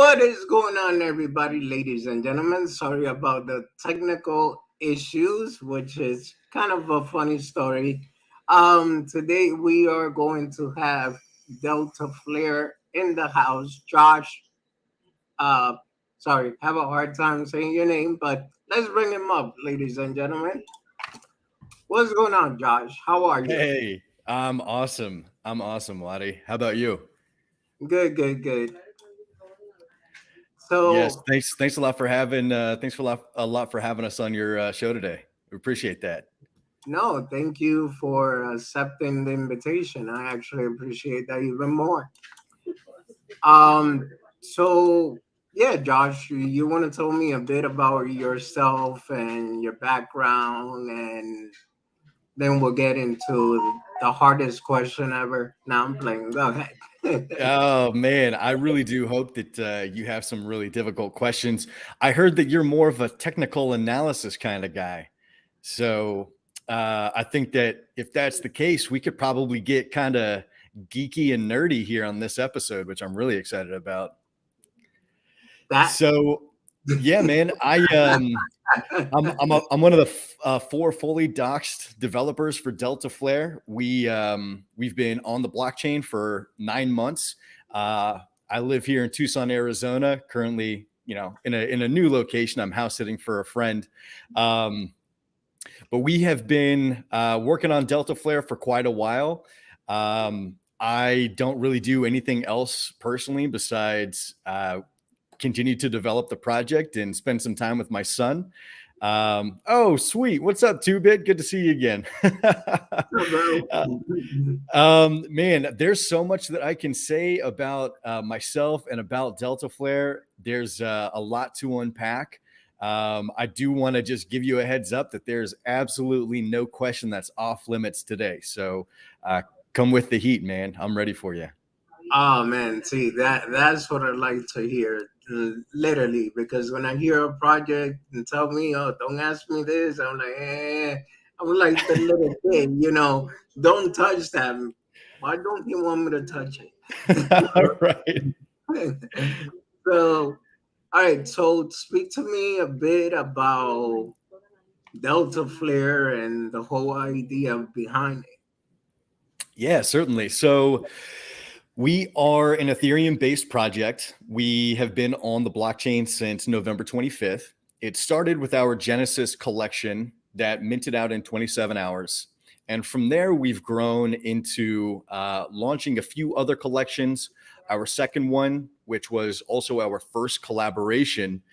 What is going on, everybody, ladies and gentlemen? Sorry about the technical issues, which is kind of a funny story. Today we are going to have DeltaFlare in the house. Josh, uh, sorry, have a hard time saying your name, but let's bring him up, ladies and gentlemen. What's going on, Josh? How are you? Hey, I'm awesome. I'm awesome, Waddy. How about you? Good, good, good. Yes, So, thanks a lot for having thanks for a lot for having us on your show today. We appreciate that. no, thank you for accepting the invitation. I actually appreciate that even more. Um, so yeah, Josh, you want to tell me a bit about yourself and your background, and then we'll get into the hardest question ever. Now I'm playing. Go ahead. Oh man, I really do hope that you have some really difficult questions. I heard that you're more of a technical analysis kind of guy, so I think that if that's the case, we could probably get kind of geeky and nerdy here on this episode, which I'm really excited about. That So, yeah, man, I'm one of the four fully doxed developers for DeltaFlare. We've been on the blockchain for 9 months. Uh, I live here in Tucson, Arizona. Currently, in a new location. I'm house sitting for a friend. Um, but we have been working on DeltaFlare for quite a while. I don't really do anything else personally besides continue to develop the project and spend some time with my son. Oh, sweet. What's up, Two Bit? Good to see you again. bro. uh, Man, there's so much that I can say about myself and about DeltaFlare. There's a lot to unpack. I do want to just give you a heads up that there's absolutely no question that's off limits today. So come with the heat, man. I'm ready for you. Oh man, see that's what I like to hear, literally. Because when I hear a project and tell me, "Oh, don't ask me this," I'm like, I'm like the little kid, don't touch that. Why don't you want me to touch All right. it? So, all right. So, speak to me a bit about Delta Flare and the whole idea behind it. Yeah, certainly. So we are an Ethereum based project. We have been on the blockchain since November 25th. It started with our Genesis collection that minted out in 27 hours. And from there, we've grown into launching a few other collections. Our second one, which was also our first collaboration.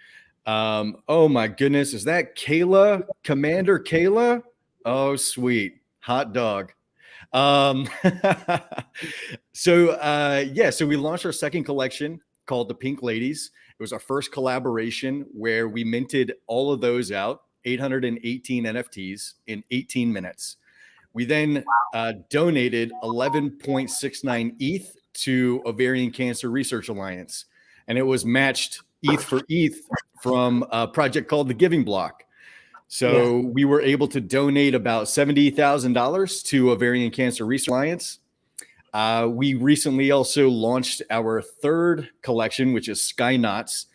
Oh my goodness, is that Kayla, Commander Kayla? Oh, sweet. Hot dog. Um, so we launched our second collection called the Pink Ladies. It was our first collaboration where we minted all of those out, 818 NFTs in 18 minutes. We then donated 11.69 ETH to Ovarian Cancer Research Alliance, and it was matched ETH for ETH from a project called the Giving Block. Yeah. So we were able to donate about $70,000 to Ovarian Cancer Research Alliance. We recently also launched our third collection, which is Skynauts.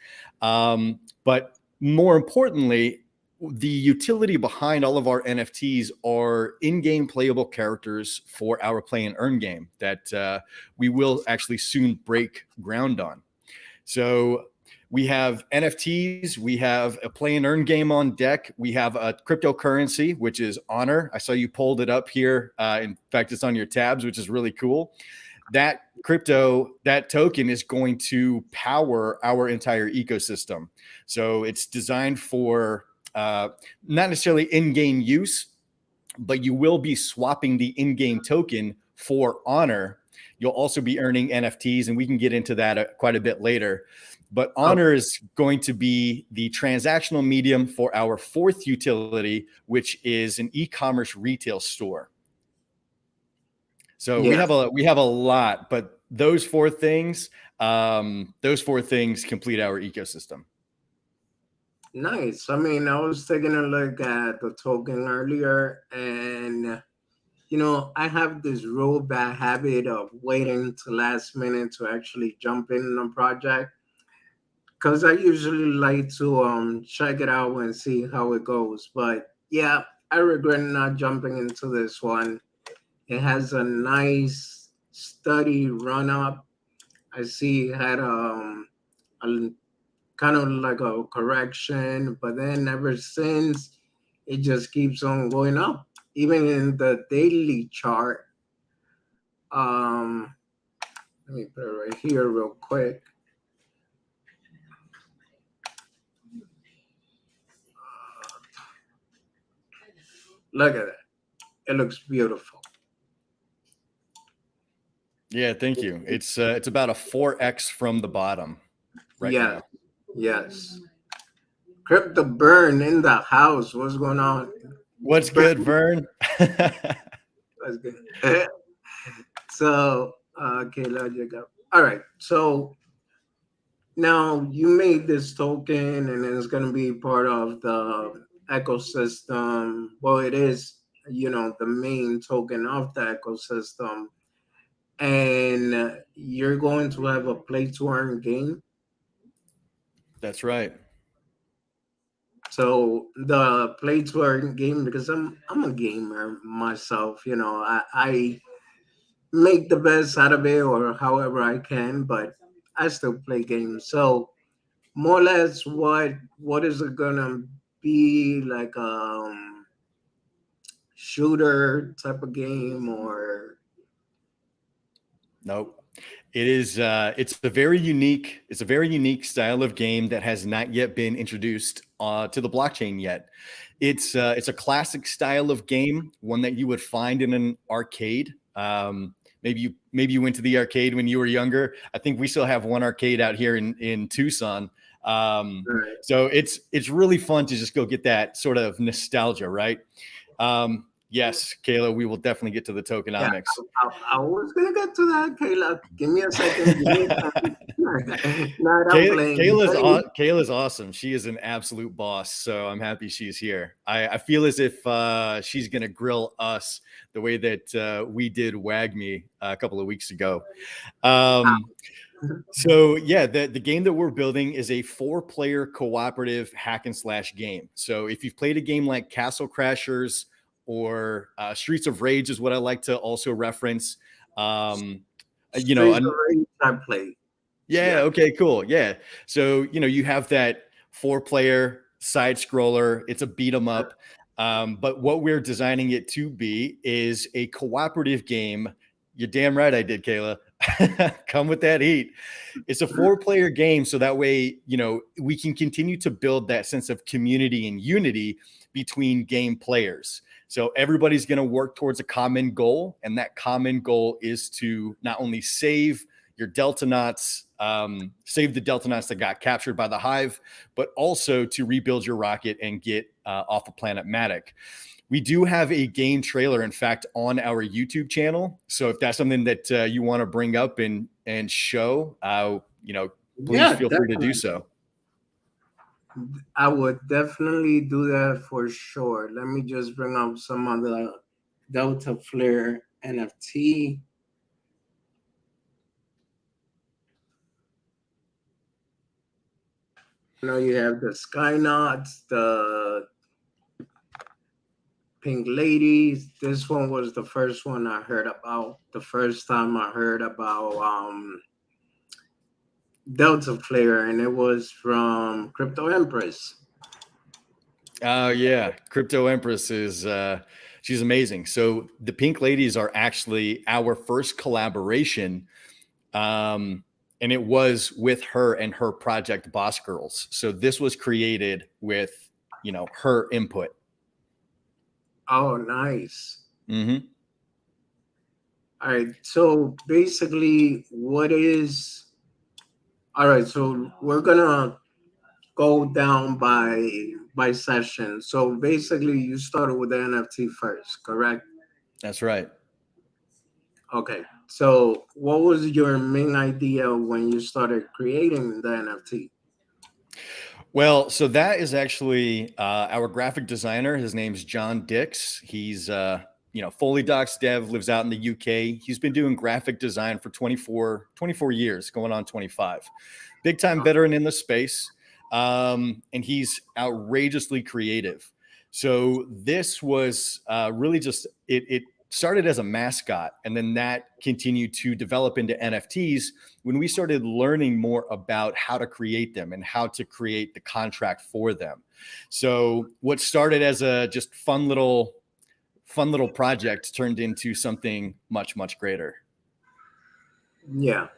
But more importantly, the utility behind all of our NFTs are in-game playable characters for our play and earn game that we will actually soon break ground on. So we have NFTs, we have a play and earn game on deck, we have a cryptocurrency, which is Honor. I saw you pulled it up here. In fact, it's on your tabs, which is really cool. That that token is going to power our entire ecosystem. So it's designed for not necessarily in-game use, but you will be swapping the in-game token for Honor. You'll also be earning NFTs, and we can get into that quite a bit later. But Oh, Honor is going to be the transactional medium for our fourth utility, which is an e-commerce retail store. So yeah. we have a lot, but those four things complete our ecosystem. Nice. I mean, I was taking a look at the token earlier, and I have this real bad habit of waiting to last minute to actually jump in on a project. because I usually like to check it out and see how it goes. But yeah, I regret not jumping into this one. It has a nice steady run up. I see it had a kind of like a correction, but then ever since it just keeps on going up. Even in the daily chart, um, let me put it right here real quick. Look at that. It looks beautiful. Yeah, thank you. It's about a 4x from the bottom right Yes, now. yes. Crypto burn in the house. What's going on? What's Burn. good, Vern? That's good. So, okay, let you go. All right. So now you made this token and it's going to be part of the ecosystem. Well, it is, the main token of the ecosystem. And you're going to have a play to earn game. That's right. So the play to earn game, because I'm a gamer myself, I make the best out of it or however I can, but I still play games. So more or less what is it gonna be like, shooter type of game or Nope. It is it's a very unique style of game that has not yet been introduced to the blockchain yet. It's a classic style of game, one that you would find in an arcade. Maybe you went to the arcade when you were younger. I think we still have one arcade out here in Tucson. right? So it's really fun to just go get that sort of nostalgia, right? Yes, Kayla, we will definitely get to the Yeah, tokenomics. I was gonna get to that, Kayla. Give me a second. Give me a second. Not I'm playing. Kayla's awesome. She is an absolute boss. So I'm happy she's here. I feel as if she's going to grill us the way that we did WAGME a couple of weeks ago. Um, so yeah, the game that we're building is a 4-player cooperative hack and slash game. So if you've played a game like Castle Crashers or Streets of Rage is what I like to also reference. Um, you know, Streets of Rage I play. yeah. Yeah. Okay. Cool. Yeah. So you have that 4-player side scroller. It's a beat 'em up. But what we're designing it to be is a cooperative game. You're damn right, I did, Kayla. Come with that heat. It's a 4-player game, so that way we can continue to build that sense of community and unity between game players. So everybody's going to work towards a common goal, and that common goal is to not only save your Delta knots, save the Delta knots that got captured by the hive, but also to rebuild your rocket and get off of planet Matic. We do have a game trailer, in fact, on our YouTube channel. So if that's something that you want to bring up and show, please Yeah, feel free to do definitely. so. I would definitely do that for sure. Let me just bring up some of the DeltaFlare NFT. You have the Sky Knots, the Pink Ladies. This one was the first one I heard about. The first time I heard about DeltaFlare, and it was from Crypto Empress. Oh yeah, Crypto Empress is she's amazing. So the Pink Ladies are actually our first collaboration, and it was with her and her project Boss Girls. So this was created with her input. Oh, nice. Mm-hmm. All right. So basically, what is all right? So we're gonna go down by session. So basically, you started with the NFT first, correct? That's right. Okay. So what was your main idea when you started creating the NFT? Well, so that is actually our graphic designer. His name's John Dix. He's Foley Docs dev, lives out in the UK. He's been doing graphic design for 24 years, going on 25. Big time veteran in the space. And he's outrageously creative. So this was really just, it started as a mascot, and then that continued to develop into NFTs when we started learning more about how to create them and how to create the contract for them. So what started as a just fun little project turned into something much, much greater. Yeah.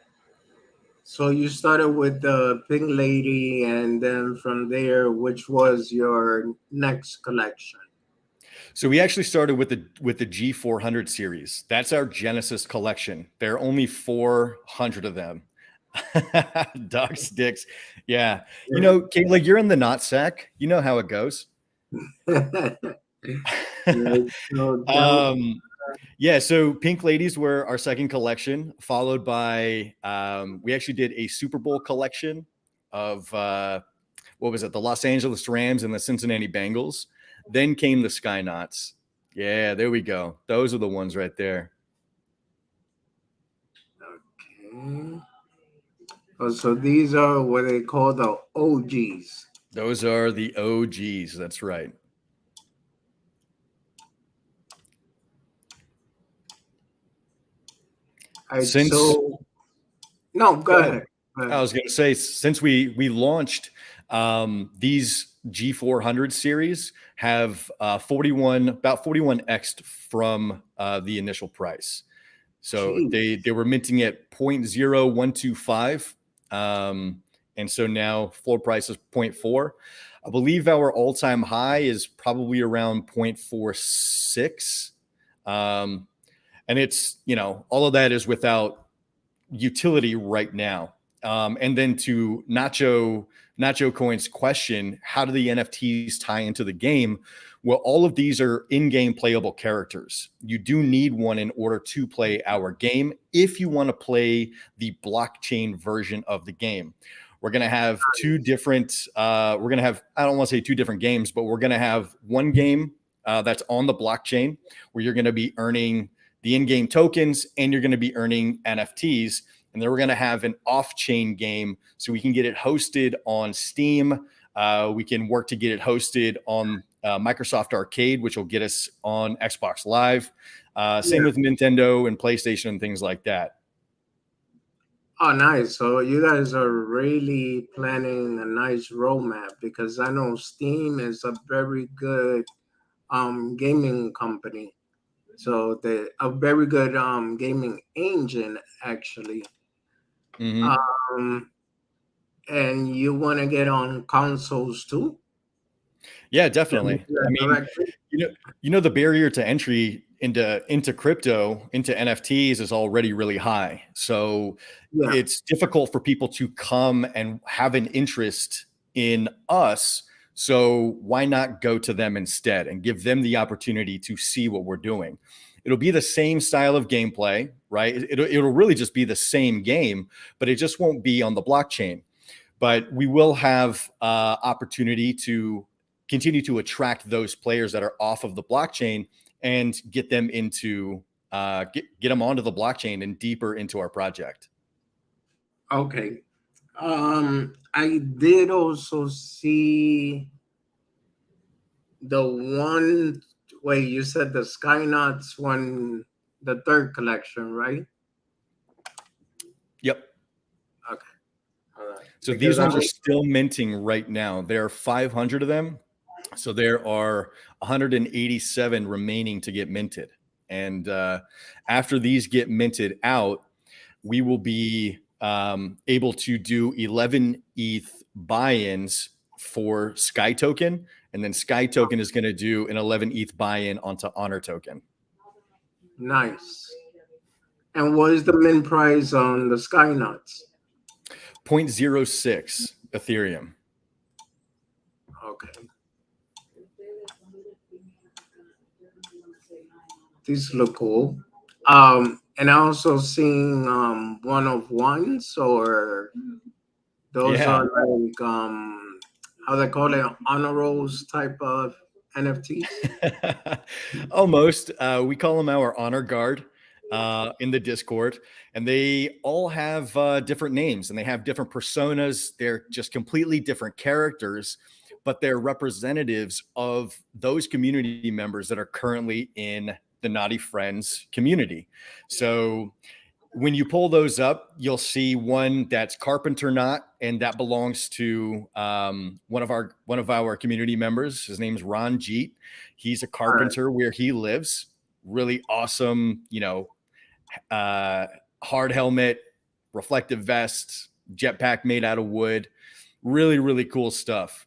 So you started with the Pink Lady, and then from there, which was your next collection? So we actually started with the G400 series. That's our Genesis collection. There are only 400 of them. Dog sticks. Yeah. Kayla, you're in the knot sack. You know how it goes. So Del- um, Yeah, so Pink Ladies were our second collection, followed by we actually did a Super Bowl collection of what was it, the Los Angeles Rams and the Cincinnati Bengals. Then came the Sky Knots. Yeah, there we go. Those are the ones right there. okay. Oh, so these are what they call the OGs. Those are the OGs. That's right. All right, Since so no, go Go ahead. ahead. Go I ahead. was going to say, since we launched these G400 series have 41x from the initial price. So Jeez. they were minting at 0.0125. And so now floor price is 0.4. I believe our all-time high is probably around 0.46. And it's, all of that is without utility right now. And then to Nacho Coin's question, how do the NFTs tie into the game? Well, all of these are in-game playable characters. You do need one in order to play our game if you want to play the blockchain version of the game. We're going to have two different, I don't want to say two different games, but we're going to have one game that's on the blockchain where you're going to be earning the in-game tokens and you're going to be earning NFTs. And then we're going to have an off-chain game so we can get it hosted on Steam. We can work to get it hosted on Microsoft Arcade, which will get us on Xbox Live. Same Yeah. with Nintendo and PlayStation and things like that. Oh, nice. So you guys are really planning a nice roadmap, because I know Steam is a very good gaming company. So they a very good gaming engine actually. Mm-hmm. Um and you want to get on consoles too? Yeah, Can we definitely. do I that mean, directly? the barrier to entry into crypto, into NFTs is already really high. So Yeah. it's difficult for people to come and have an interest in us. So why not go to them instead and give them the opportunity to see what we're doing? It'll be the same style of gameplay, right? It'll really just be the same game, but it just won't be on the blockchain. But we will have opportunity to continue to attract those players that are off of the blockchain and get them into get them onto the blockchain and deeper into our project. Okay. I did also see the one way you said the Skynauts one, the third collection, right? Yep. Okay. All right. So Because these I ones are was, still minting right now. There are 500 of them. So there are 187 remaining to get minted. And after these get minted out, we will be able to do 11 ETH buy-ins for Sky Token. And then Sky Token is going to do an 11 ETH buy-in onto Honor Token. nice. And what is the min price on the Skynauts? 0.06 Ethereum. Okay. These look cool. And I also seen one of ones, or those Yeah. are like how they call it, honor rolls type of. NFTs? Almost. We call them our honor guard in the Discord, and they all have different names and they have different personas. They're just completely different characters, but they're representatives of those community members that are currently in the Naughty Friends community. So when you pull those up, you'll see one that's Carpenter Knot, and that belongs to one of our community members. His name's Ron Jeet. He's a All right. carpenter where he lives. Really awesome, uh, hard helmet, reflective vest, jetpack made out of wood. Really, really cool stuff.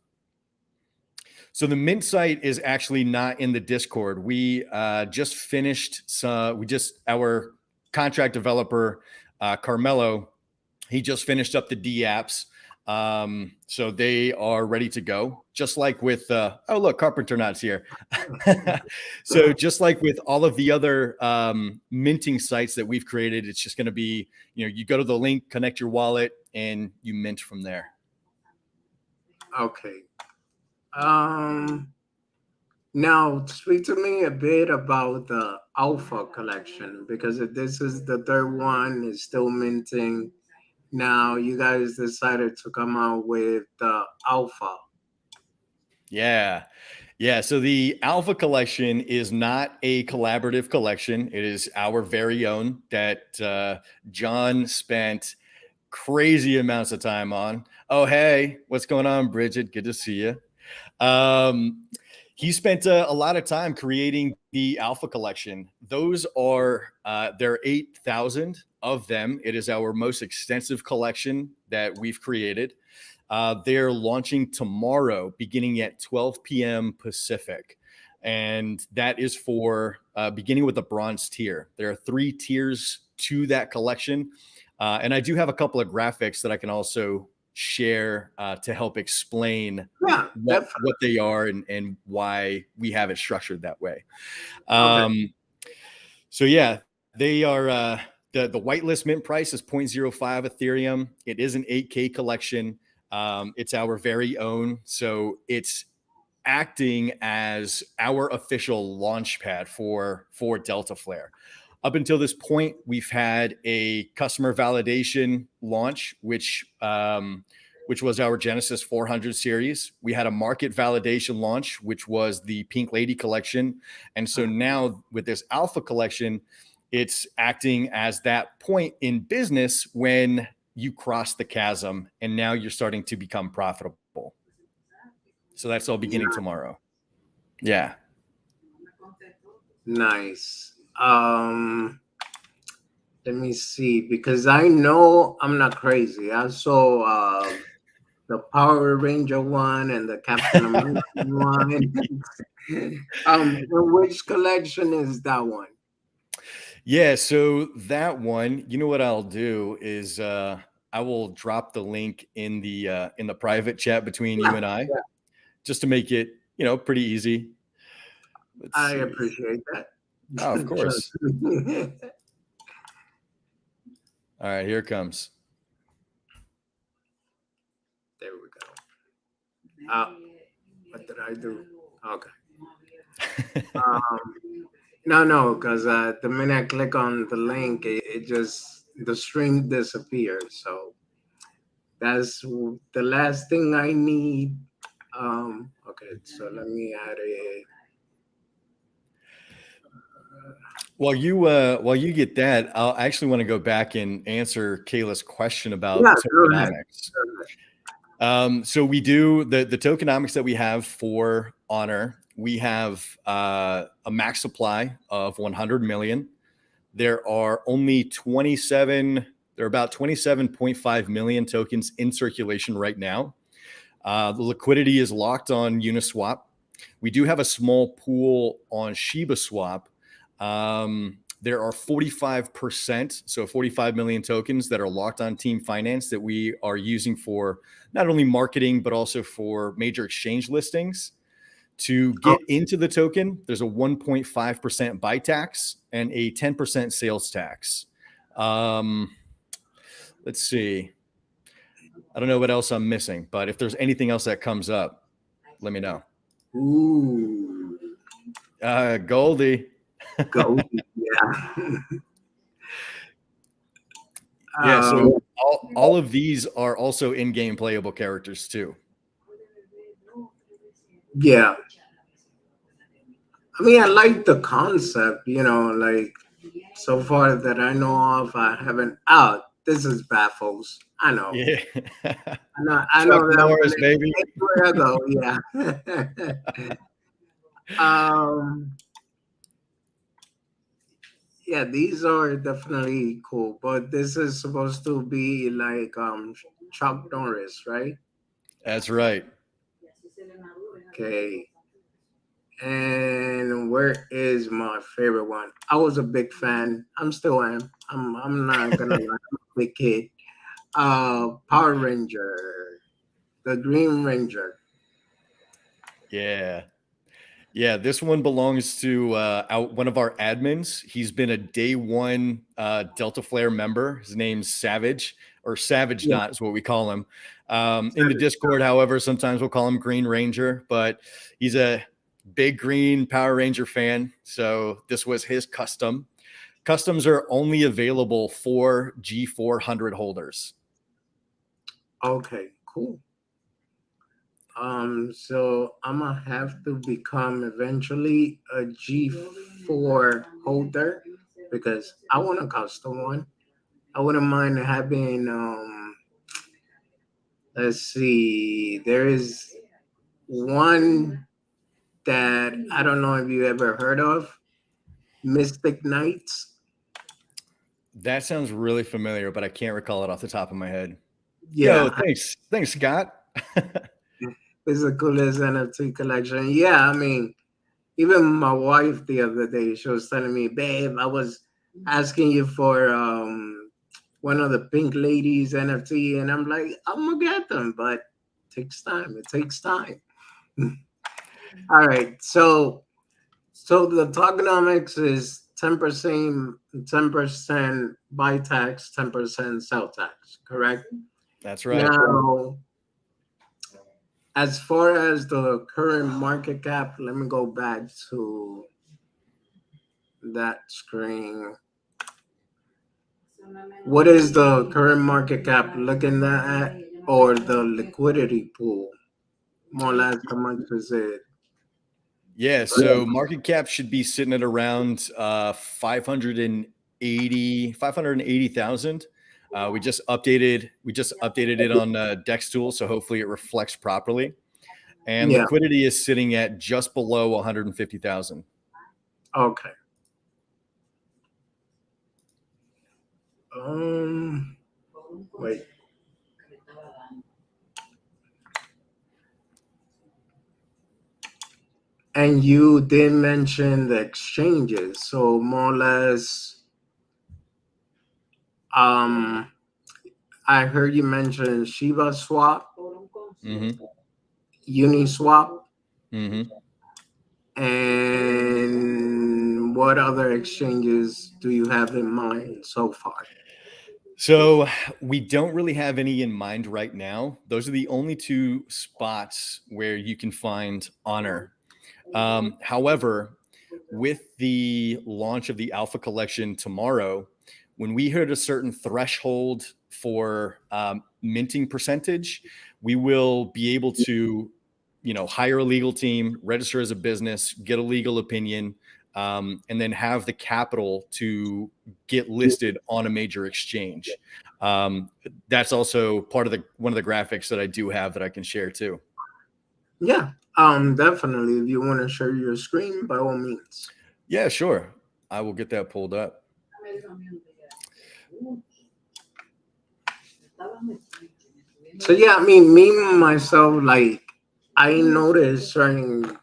So the Mint site is actually not in the Discord. We just finished. Our contract developer Carmelo. He just finished up the D apps, so they are ready to go. Just like with oh look, Carpenter Knots here. So just like with all of the other minting sites that we've created, it's just going to be you go to the link, connect your wallet, and you mint from there. Okay. Um, Now speak to me a bit about the Alpha collection because if this is the third one, it's still minting. Now you guys decided to come out with the Alpha. Yeah. Yeah. So the Alpha collection is not a collaborative collection. It is our very own that John spent crazy amounts of time on. Oh, hey, what's going on, Bridget? Good to see you. He spent a lot of time creating the Alpha collection. Those are there are 8,000 of them. It is our most extensive collection that we've created. They're launching tomorrow, beginning at 12 p.m. Pacific. And that is for beginning with the bronze tier. There are 3 tiers to that collection. And I do have a couple of graphics that I can also share to help explain Yeah, what they are and why we have it structured that way. okay. So yeah, they are the whitelist mint price is 0.05 Ethereum. It is an 8K collection. It's our very own. So it's acting as our official launch pad for DeltaFlare. Up until this point, we've had a customer validation launch, which was our Genesis 400 series. We had a market validation launch, which was the Pink Lady collection. And so now with this Alpha collection, it's acting as that point in business when you cross the chasm and now you're starting to become profitable. So that's all beginning tomorrow. Yeah. Nice. Let me see because I know I'm not crazy. I saw the Power Ranger one and the Captain America one. Which collection is that one? Yeah, so that one, you know what I'll do is I will drop the link in the private chat between you Yeah, and I yeah. just to make it, pretty easy. Let's I see. appreciate that. Oh, of Trust course. me. All right, here it comes. There we go. What did I do? Okay. No, because the minute I click on the link, it just the stream disappears. So that's the last thing I need. Okay, so let me add a. While you get that, I'll actually want to go back and answer Kayla's question Yeah, about go ahead. tokenomics. So we do the tokenomics that we have for Honor. We have a max supply of 100 million. There are only 27. There are about 27.5 million tokens in circulation right now. The liquidity is locked on Uniswap. We do have a small pool on Shiba Swap. There are 45%, so 45 million tokens that are locked on Team Finance that we are using for not only marketing, but also for major exchange listings. To Oh, get into the token, there's a 1.5% buy tax and a 10% sales tax. Let's see. I don't know what else I'm missing, but if there's anything else that comes up, let me know. ooh. Goldie. Go. Yeah. Yeah, um, so all of these are also in-game playable characters too. yeah. I mean, I like the concept, like so far that I know of, I haven't. Oh, this is baffles. I know. Yeah. I know Chuck that one. Norris, baby. Where I go, yeah. um, yeah, these are definitely cool, but this is supposed to be like Chuck Norris, right? That's right. Okay. And where is my favorite one? I was a big fan. I'm still am. I'm not gonna lie. I'm a big kid. Power Ranger, the Green Ranger. Yeah. Yeah, this one belongs to one of our admins. He's been a day one DeltaFlare member. His name's Savage, or Savage Yeah. Not is what we call him. In the Discord, however, sometimes we'll call him Green Ranger, but he's a big Green Power Ranger fan. So this was his custom. Customs are only available for G400 holders. Okay. Cool. So I'm gonna have to become eventually a G4 holder because I want a custom one. I wouldn't mind having let's see, there is one that I don't know if you ever heard of, Mystic Knights. That sounds really familiar, but I can't recall it off the top of my head. Yo, Yeah, thanks, Scott. it's the coolest NFT collection. Yeah, I mean, even my wife the other day, she was telling me, babe, I was asking you for one of the Pink Ladies NFT, and I'm like, I'm gonna get them, but it takes time. It takes time. All right, so the tokenomics is 10% buy tax, 10% sell tax, correct? That's right. Now, as far as the current market cap, let me go back to that screen. What is the current market cap looking at, or the liquidity pool? More or less, how much is it? Yeah, so market cap should be sitting at around 580,000. We just updated it on Dex tool, so hopefully it reflects properly. And Yeah. liquidity is sitting at just below 150,000. Okay. Um. Wait. And you did mention the exchanges, so more or less, um, I heard you mention Shiba Swap, Mm-hmm. Uniswap, Mm-hmm. and what other exchanges do you have in mind so far? So we don't really have any in mind right now. Those are the only two spots where you can find honor. However, with the launch of the Alpha Collection tomorrow, when we hit a certain threshold for minting percentage, we will be able to, hire a legal team, register as a business, get a legal opinion, and then have the capital to get listed on a major exchange. Um, that's also part of one of the graphics that I do have that I can share too. Yeah, definitely. If you want to share your screen, by all means. Yeah, sure. I will get that pulled up. So yeah, I mean, me myself, like, I noticed certain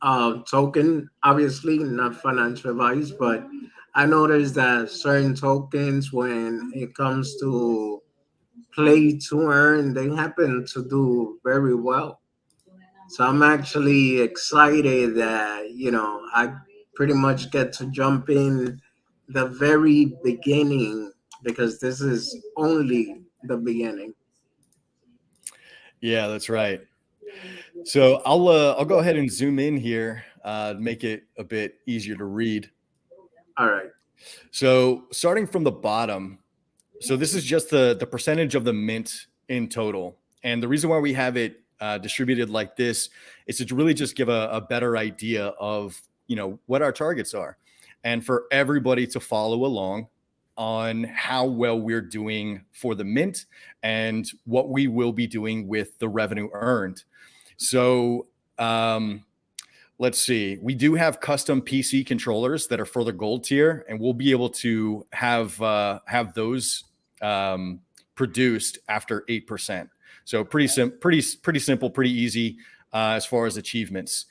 token, obviously not financial advice, but I noticed that certain tokens, when it comes to play to earn, they happen to do very well. So I'm actually excited that, I pretty much get to jump in the very beginning because this is only the beginning. Yeah, that's right. So I'll go ahead and zoom in here. make it a bit easier to read. All right. So starting from the bottom, so this is just the percentage of the mint in total. And the reason why we have it distributed like this is to really just give a better idea of, what our targets are, and for everybody to follow along on how well we're doing for the mint and what we will be doing with the revenue earned. So let's see. We do have custom PC controllers that are for the gold tier, and we'll be able to have those produced after 8%. So pretty simple, pretty easy as far as achievements.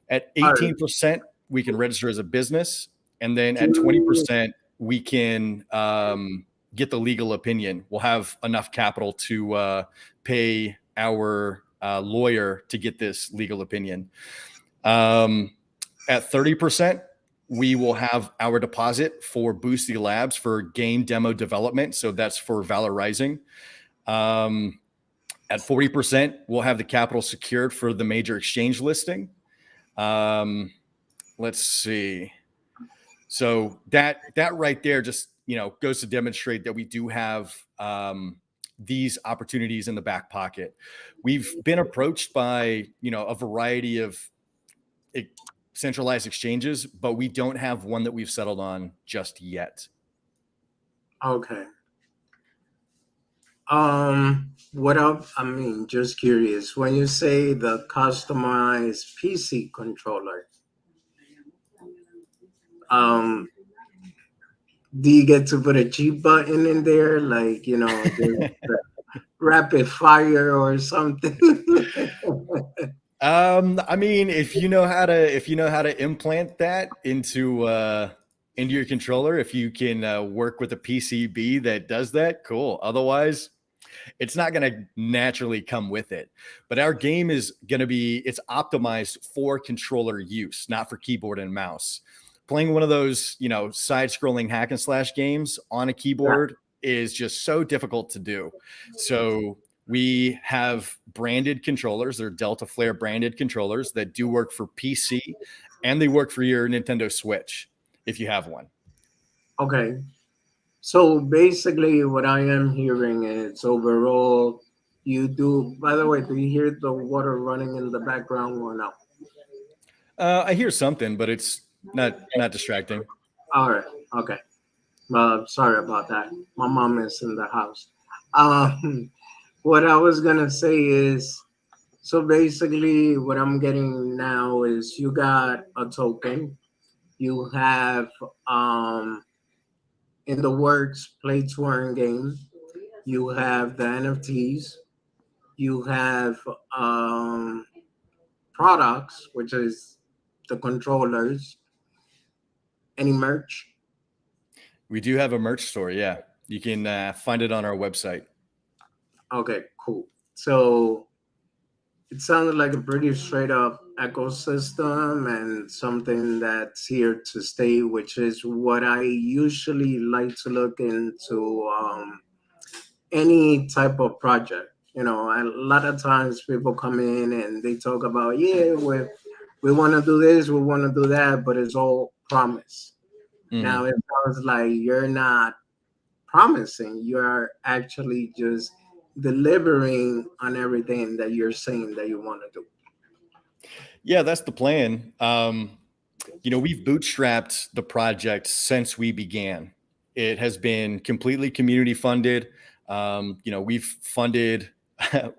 At All right. 18%, we can register as a business, and then Do at you, 20%, we can get the legal opinion. We'll have enough capital to pay our lawyer to get this legal opinion. At 30%, we will have our deposit for Boosty Labs for game demo development. So that's for Valor Rising. At 40%, we'll have the capital secured for the major exchange listing. Let's see. So that right there just goes to demonstrate that we do have these opportunities in the back pocket. We've been approached by a variety of centralized exchanges, but we don't have one that we've settled on just yet. okay. What up? I mean, just curious. When you say the customized PC controller, um, do you get to put a G button in there, like just rapid fire or something? I mean, if you know how to implant that into your controller, if you can work with a PCB that does that, cool. Otherwise, it's not going to naturally come with it. But our game is going to be, it's optimized for controller use, not for keyboard and mouse. Playing one of those, side scrolling hack and slash games on a Yeah. keyboard is just so difficult to do. So we have branded controllers. They're DeltaFlare branded controllers that do work for PC, and they work for your Nintendo Switch if you have one. Okay. So basically, what I am hearing is overall, you do. By the way, do you hear the water running in the background or no? I hear something, but it's not distracting. All right. Okay. Sorry about that. My mom is in the house. What I was gonna say is, so basically, what I'm getting now is you got a token. You have in the works play to earn game. You have the NFTs. You have products, which is the controllers. Any merch? We do have a merch store. Yeah. You can find it on our website. Okay, cool. So it sounded like a pretty straight up ecosystem and something that's here to stay, which is what I usually like to look into any type of project. A lot of times people come in and they talk about, yeah, we want to do this, we want to do that, but it's all promise. Now Mm-hmm. it sounds like you're not promising, you're actually just delivering on everything that you're saying that you want to do. Yeah, that's the plan. We've bootstrapped the project since we began. It has been completely community funded. We've funded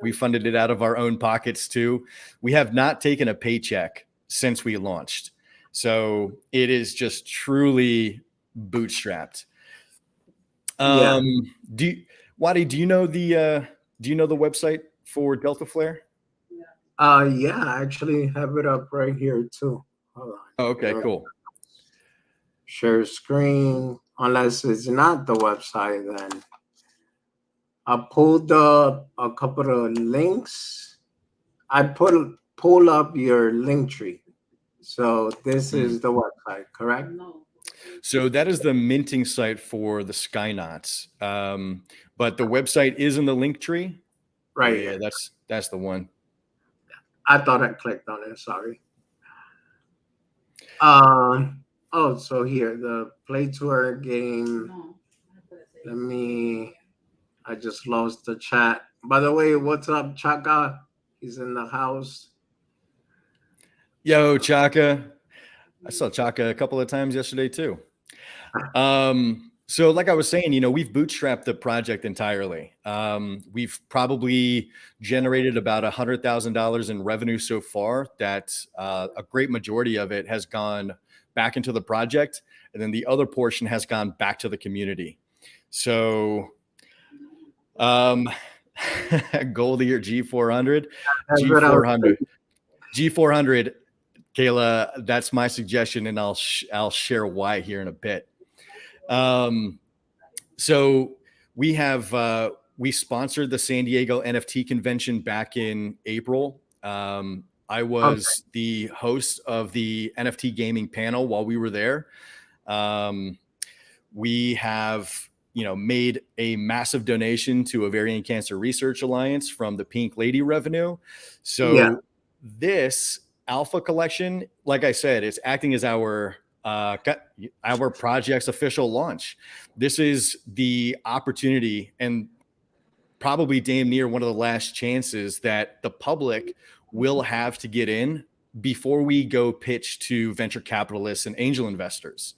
we funded it out of our own pockets too. We have not taken a paycheck since we launched. So it is just truly bootstrapped. Yeah. Um, Wadi, do you know the website for Delta Flare? Yeah, I actually have it up right here too. Hold on. Oh, Let okay, me cool. share screen. Unless it's not the website, then I pulled up a couple of links. I pull up your link tree. So this Mm. is the website, correct? So that is the minting site for the Skynauts. But the website is in the link tree. Right Yeah, here. that's the one. I thought I clicked on it. Sorry. Oh, so here the play tour game. Let me. I just lost the chat. By the way, what's up, Chaka? He's in the house. Yo, Chaka. I saw Chaka a couple of times yesterday too. So like I was saying, we've bootstrapped the project entirely. We've probably generated about $100,000 in revenue so far. That a great majority of it has gone back into the project, and then the other portion has gone back to the community. So, um, Goldie or G400, That's what I was G400, G400. Kayla, that's my suggestion, and I'll share why here in a bit. Um, So we sponsored the San Diego NFT convention back in April. I okay. was the host of the NFT gaming panel while we were there. Um, we have made a massive donation to Ovarian Cancer Research Alliance from the Pink Lady revenue. Yeah, So this alpha collection, like I said, it's acting as our project's official launch. This is the opportunity and probably damn near one of the last chances that the public will have to get in before we go pitch to venture capitalists and angel investors.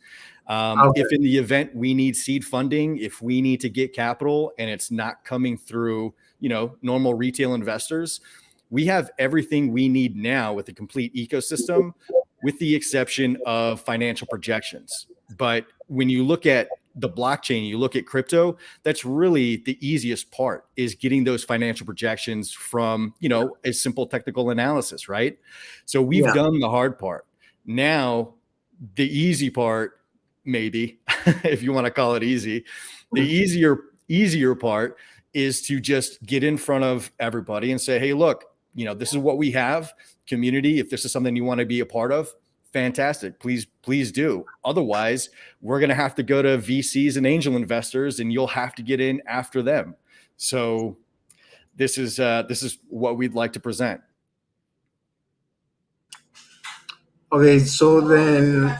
If okay. in the event we need seed funding, if we need to get capital and it's not coming through, normal retail investors, we have everything we need now with a complete ecosystem, with the exception of financial projections. But when you look at the blockchain, you look at crypto, that's really the easiest part, is getting those financial projections from, a simple technical analysis, right? So we've Yeah, done the hard part. Now, the easy part, maybe, if you want to call it easy, the easier part is to just get in front of everybody and say, hey, look, this is what we have. Community, if this is something you want to be a part of, fantastic. Please do. Otherwise, we're going to have to go to VCs and angel investors, and you'll have to get in after them. So this is what we'd like to present. okay. So then,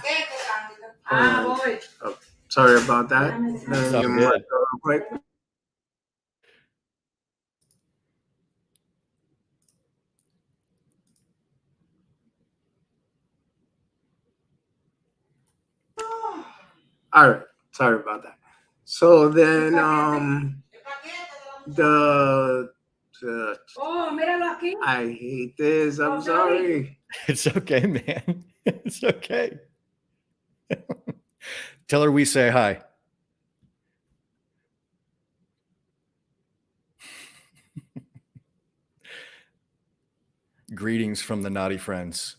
oh, sorry about that. It's Let me all get my good. real quick. All right. Sorry about that. So then, the, the I hate this. I'm sorry. It's okay, man. It's okay. Tell her we say hi. Greetings from the naughty friends.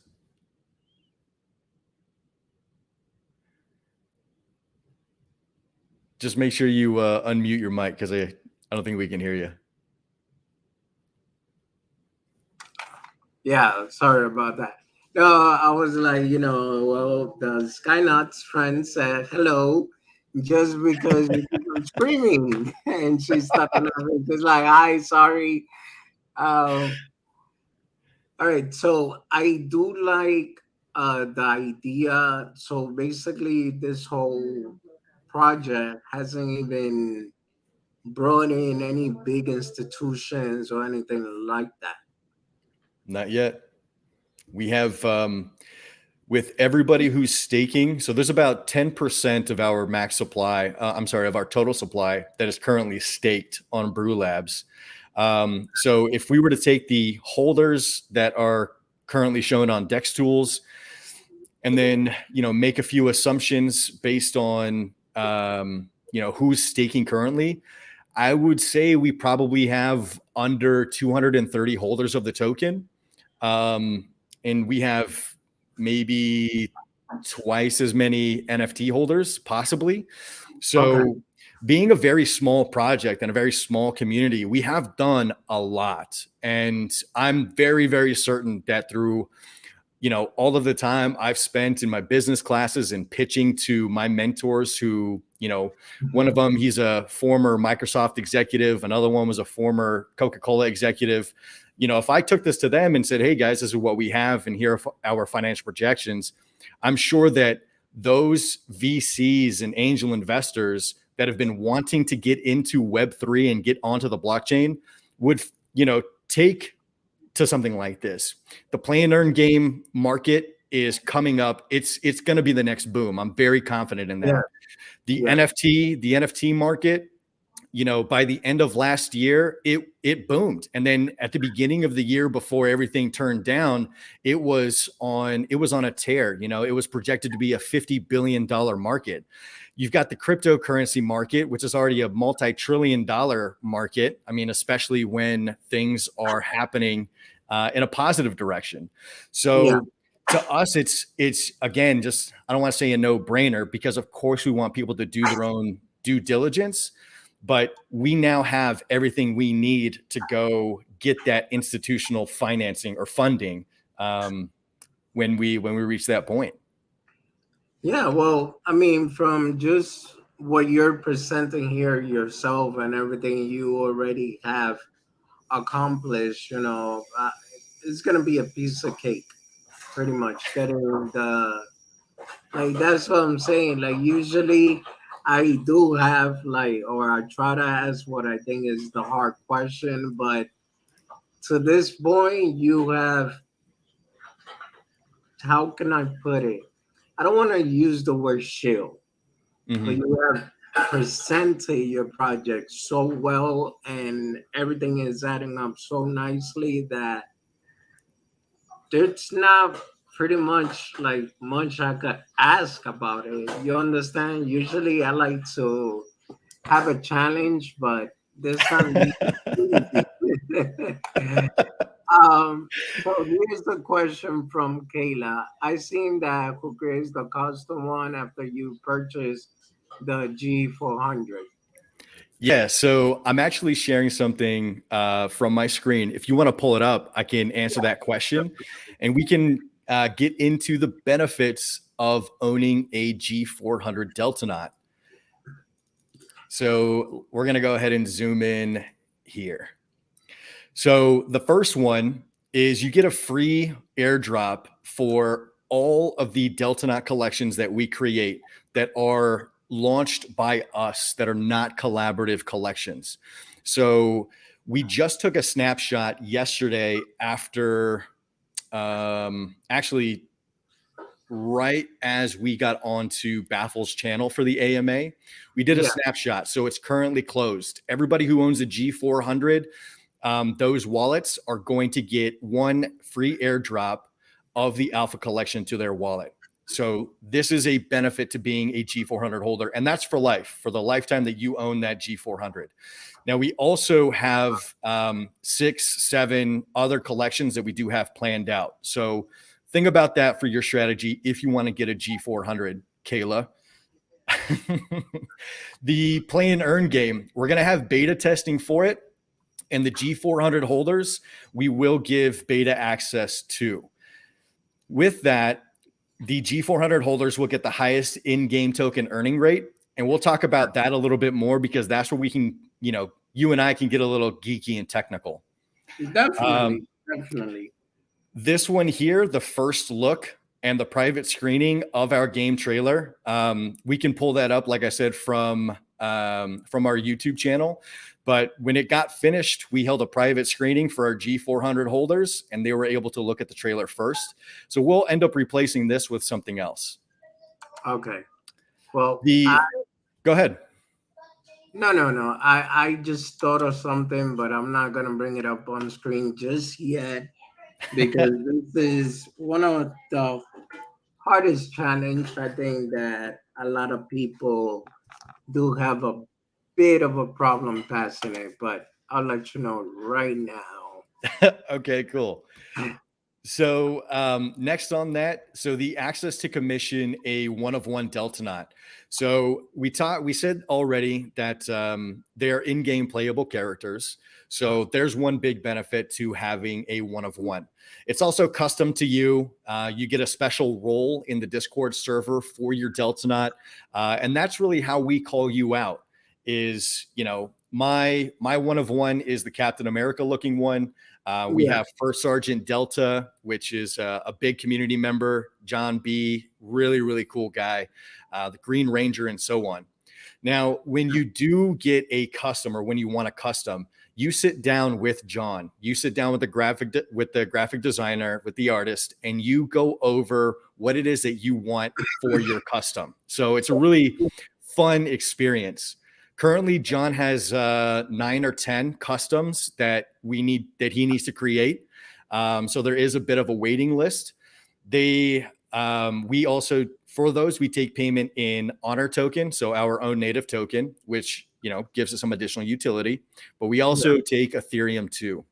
Just make sure you unmute your mic, because I don't think we can hear you. Yeah, sorry about that. No, I was like, well, the Skynot's friend said hello just because you keep on screaming, and she started laughing. Just like, hi, sorry. Uh, all right, so I do like the idea. So basically, this whole project hasn't even brought in any big institutions or anything like that. Not yet. We have with everybody who's staking. So there's about 10% of our max supply. I'm sorry, of our total supply that is currently staked on Brew Labs. So if we were to take the holders that are currently shown on Dex Tools, and then make a few assumptions based on who's staking currently, I would say we probably have under 230 holders of the token. And we have maybe twice as many NFT holders, possibly. Okay. So, being a very small project and a very small community, we have done a lot. And I'm very, very certain that through all of the time I've spent in my business classes and pitching to my mentors who, one of them, he's a former Microsoft executive. Another one was a former Coca-Cola executive. If I took this to them and said, hey guys, this is what we have, and here are our financial projections, I'm sure that those VCs and angel investors that have been wanting to get into Web3 and get onto the blockchain would, take to something like this. The play and earn game market is coming up. It's going to be the next boom. I'm very confident in Yeah. that. The Yeah. NFT market, by the end of last year, it boomed. And then at the beginning of the year before everything turned down, it was on a tear. It was projected to be a $50 billion market. You've got the cryptocurrency market, which is already a multi-trillion-dollar market. I mean, especially when things are happening in a positive direction. Yeah. So to us, it's again, just, I don't want to say a no-brainer, because of course we want people to do their own due diligence, but we now have everything we need to go get that institutional financing or funding when we reach that point. Yeah, well, I mean, from just what you're presenting here yourself and everything you already have accomplished, it's gonna be a piece of cake, pretty much. Getting the like that's what I'm saying. Like usually, I do have or I try to ask what I think is the hard question, but to this point, you have. How can I put it? I don't want to use the word shield, but Mm-hmm. you have presented your project so well and everything is adding up so nicely that there's not pretty much like much I could ask about it. You understand? Usually I like to have a challenge, but this time you so here's the question from Kayla. I seen that who creates the custom one after you purchase the G400. Yeah, so I'm actually sharing something from my screen. If you want to pull it up, I can answer that question, and we can get into the benefits of owning a G400 Delta. So we're going to go ahead and zoom in here. So the first one is you get a free airdrop for all of the Delta collections that we create that are launched by us, that are not collaborative collections. So we just took a snapshot yesterday after actually right as we got onto Baffle's channel for the AMA. We did a Yeah. snapshot. So it's currently closed. Everybody who owns a G400, those wallets are going to get one free airdrop of the Alpha collection to their wallet. So this is a benefit to being a G400 holder, and that's for life, for the lifetime that you own that G400. Now, we also have 6, 7 other collections that we do have planned out. So think about that for your strategy if you want to get a G400, Kayla. The play and earn game, we're going to have beta testing for it. And the G400 holders, we will give beta access to. With that, the G400 holders will get the highest in-game token earning rate. And we'll talk about that a little bit more, because that's where we can, you and I can get a little geeky and technical. Definitely. Definitely. This one here, the first look and the private screening of our game trailer, we can pull that up, like I said, from our YouTube channel. But when it got finished, we held a private screening for our G400 holders, and they were able to look at the trailer first. So we'll end up replacing this with something else. Okay. Well, Go ahead. no. I just thought of something, but I'm not gonna bring it up on screen just yet because this is one of the hardest challenge I think that a lot of people do have a bit of a problem passing it, but I'll let you know right now. Okay, cool. So next on that, so the access to commission a one-of-one Delta. So we said already that they're in-game playable characters. So there's one big benefit to having a one-of-one. It's also custom to you. You get a special role in the Discord server for your Delta, and that's really how we call you out. Is My one of one is the Captain America looking one. We Yeah. have First Sergeant Delta, which is a big community member. John B, really really cool guy. The Green Ranger and so on. Now, when you do get a custom or when you want a custom, you sit down with John. You sit down with the graphic designer, with the artist, and you go over what it is that you want for your custom. So it's a really fun experience. Currently, John has 9 or 10 customs that he needs to create. So there is a bit of a waiting list. We also, for those, we take payment in Honor token, so our own native token, which gives us some additional utility. But we also take Ethereum too.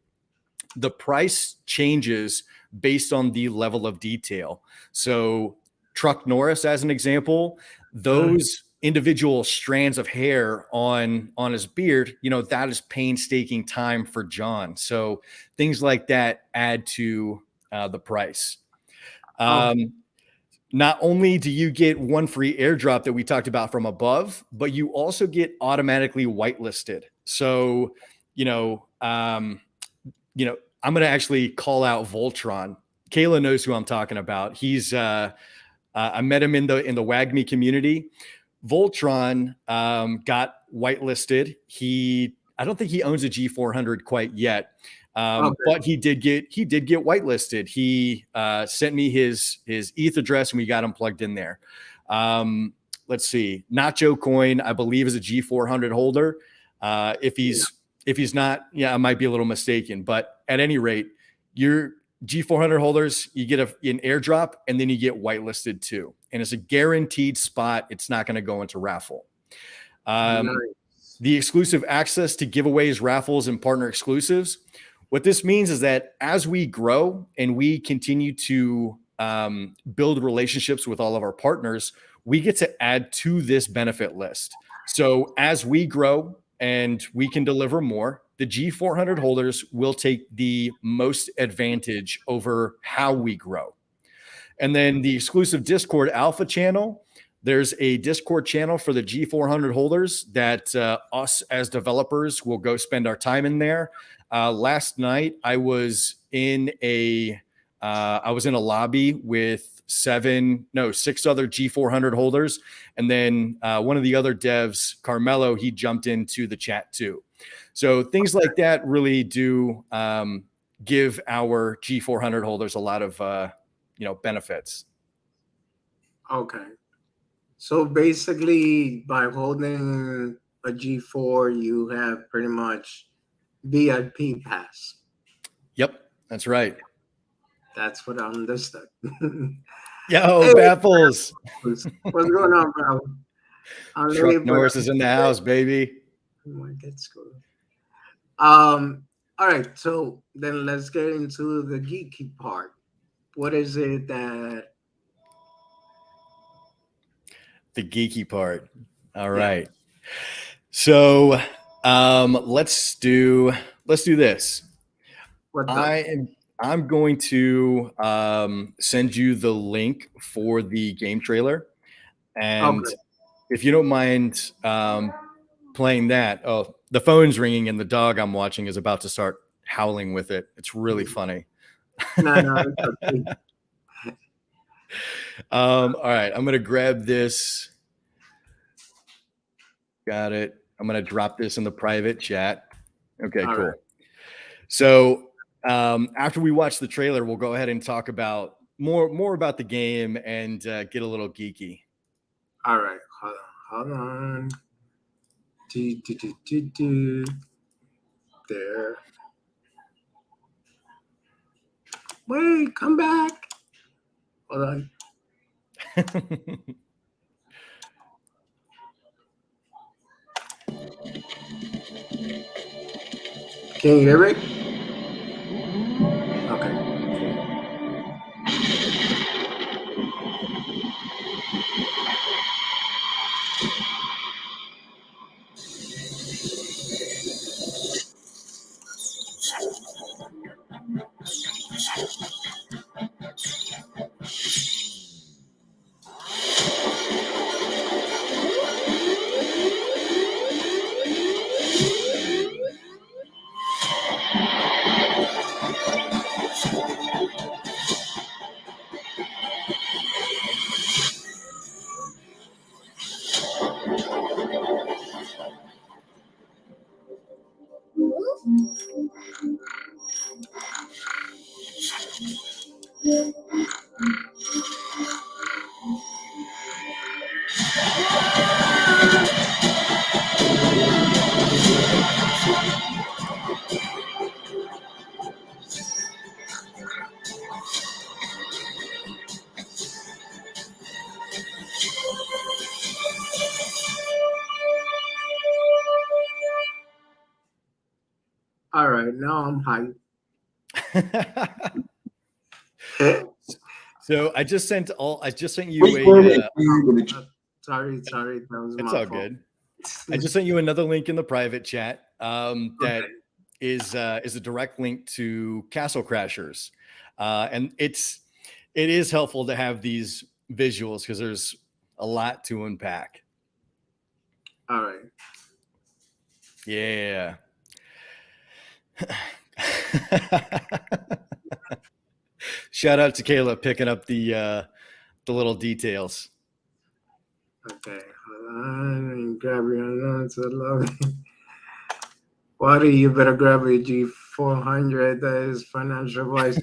The price changes based on the level of detail. So Truck Norris, as an example, those individual strands of hair on his beard, that is painstaking time for John. So things like that add to the price. Oh, Not only do you get one free airdrop that we talked about from above, but you also get automatically whitelisted. So, I'm going to actually call out Voltron. Kayla knows who I'm talking about. He's I met him in the WAGMI community. Voltron got whitelisted. I don't think he owns a G400 quite yet, okay. but he did get whitelisted. He sent me his ETH address, and we got him plugged in there. Let's see, Nacho Coin, I believe, is a G400 holder. If he's not, I might be a little mistaken, but at any rate, your G400 holders, you get an airdrop, and then you get whitelisted too. And it's a guaranteed spot. It's not going to go into raffle. Nice. The exclusive access to giveaways, raffles, and partner exclusives. What this means is that as we grow and we continue to build relationships with all of our partners, we get to add to this benefit list. So as we grow and we can deliver more, the G400 holders will take the most advantage over how we grow. And then the exclusive Discord alpha channel, there's a Discord channel for the G400 holders that us as developers will go spend our time in there. Last night, I was in a lobby with 6 other G400 holders. And then one of the other devs, Carmelo, he jumped into the chat too. So things like that really do give our G400 holders a lot of benefits. Okay. So basically, by holding a G4, you have pretty much VIP pass. Yep, that's right. That's what I understood. Yo, Hey, Baffles. what's going on, bro? I'm Truck late, but Norris is in the house, baby. I might get screwed. All right. So then let's get into the geeky part. What is it that? The geeky part. All Yeah. right. So let's do this. What's up? I'm going to send you the link for the game trailer, and Okay. if you don't mind playing that. Oh, the phone's ringing, and the dog I'm watching is about to start howling with it. It's really funny. No, no, it's okay. All right, I'm gonna grab this. Got it. I'm gonna drop this in the private chat. Okay, All cool. right. So after we watch the trailer, we'll go ahead and talk about more about the game and get a little geeky. All right. Hold on. Do. There. Wait, come back. Hold on. Can you hear me? Okay. All right, now I'm hyped. So I just sent you Wait, go a ahead. You're gonna Uh, sorry, that was it's my all fault. good. I just sent you another link in the private chat that Okay. is a direct link to Castle Crashers, and it is helpful to have these visuals because there's a lot to unpack. All right. Yeah. Shout out to Kayla picking up the little details. Okay. Hold on. And grab your notes. I love it. Buddy, you better grab your G400. That is financial wise.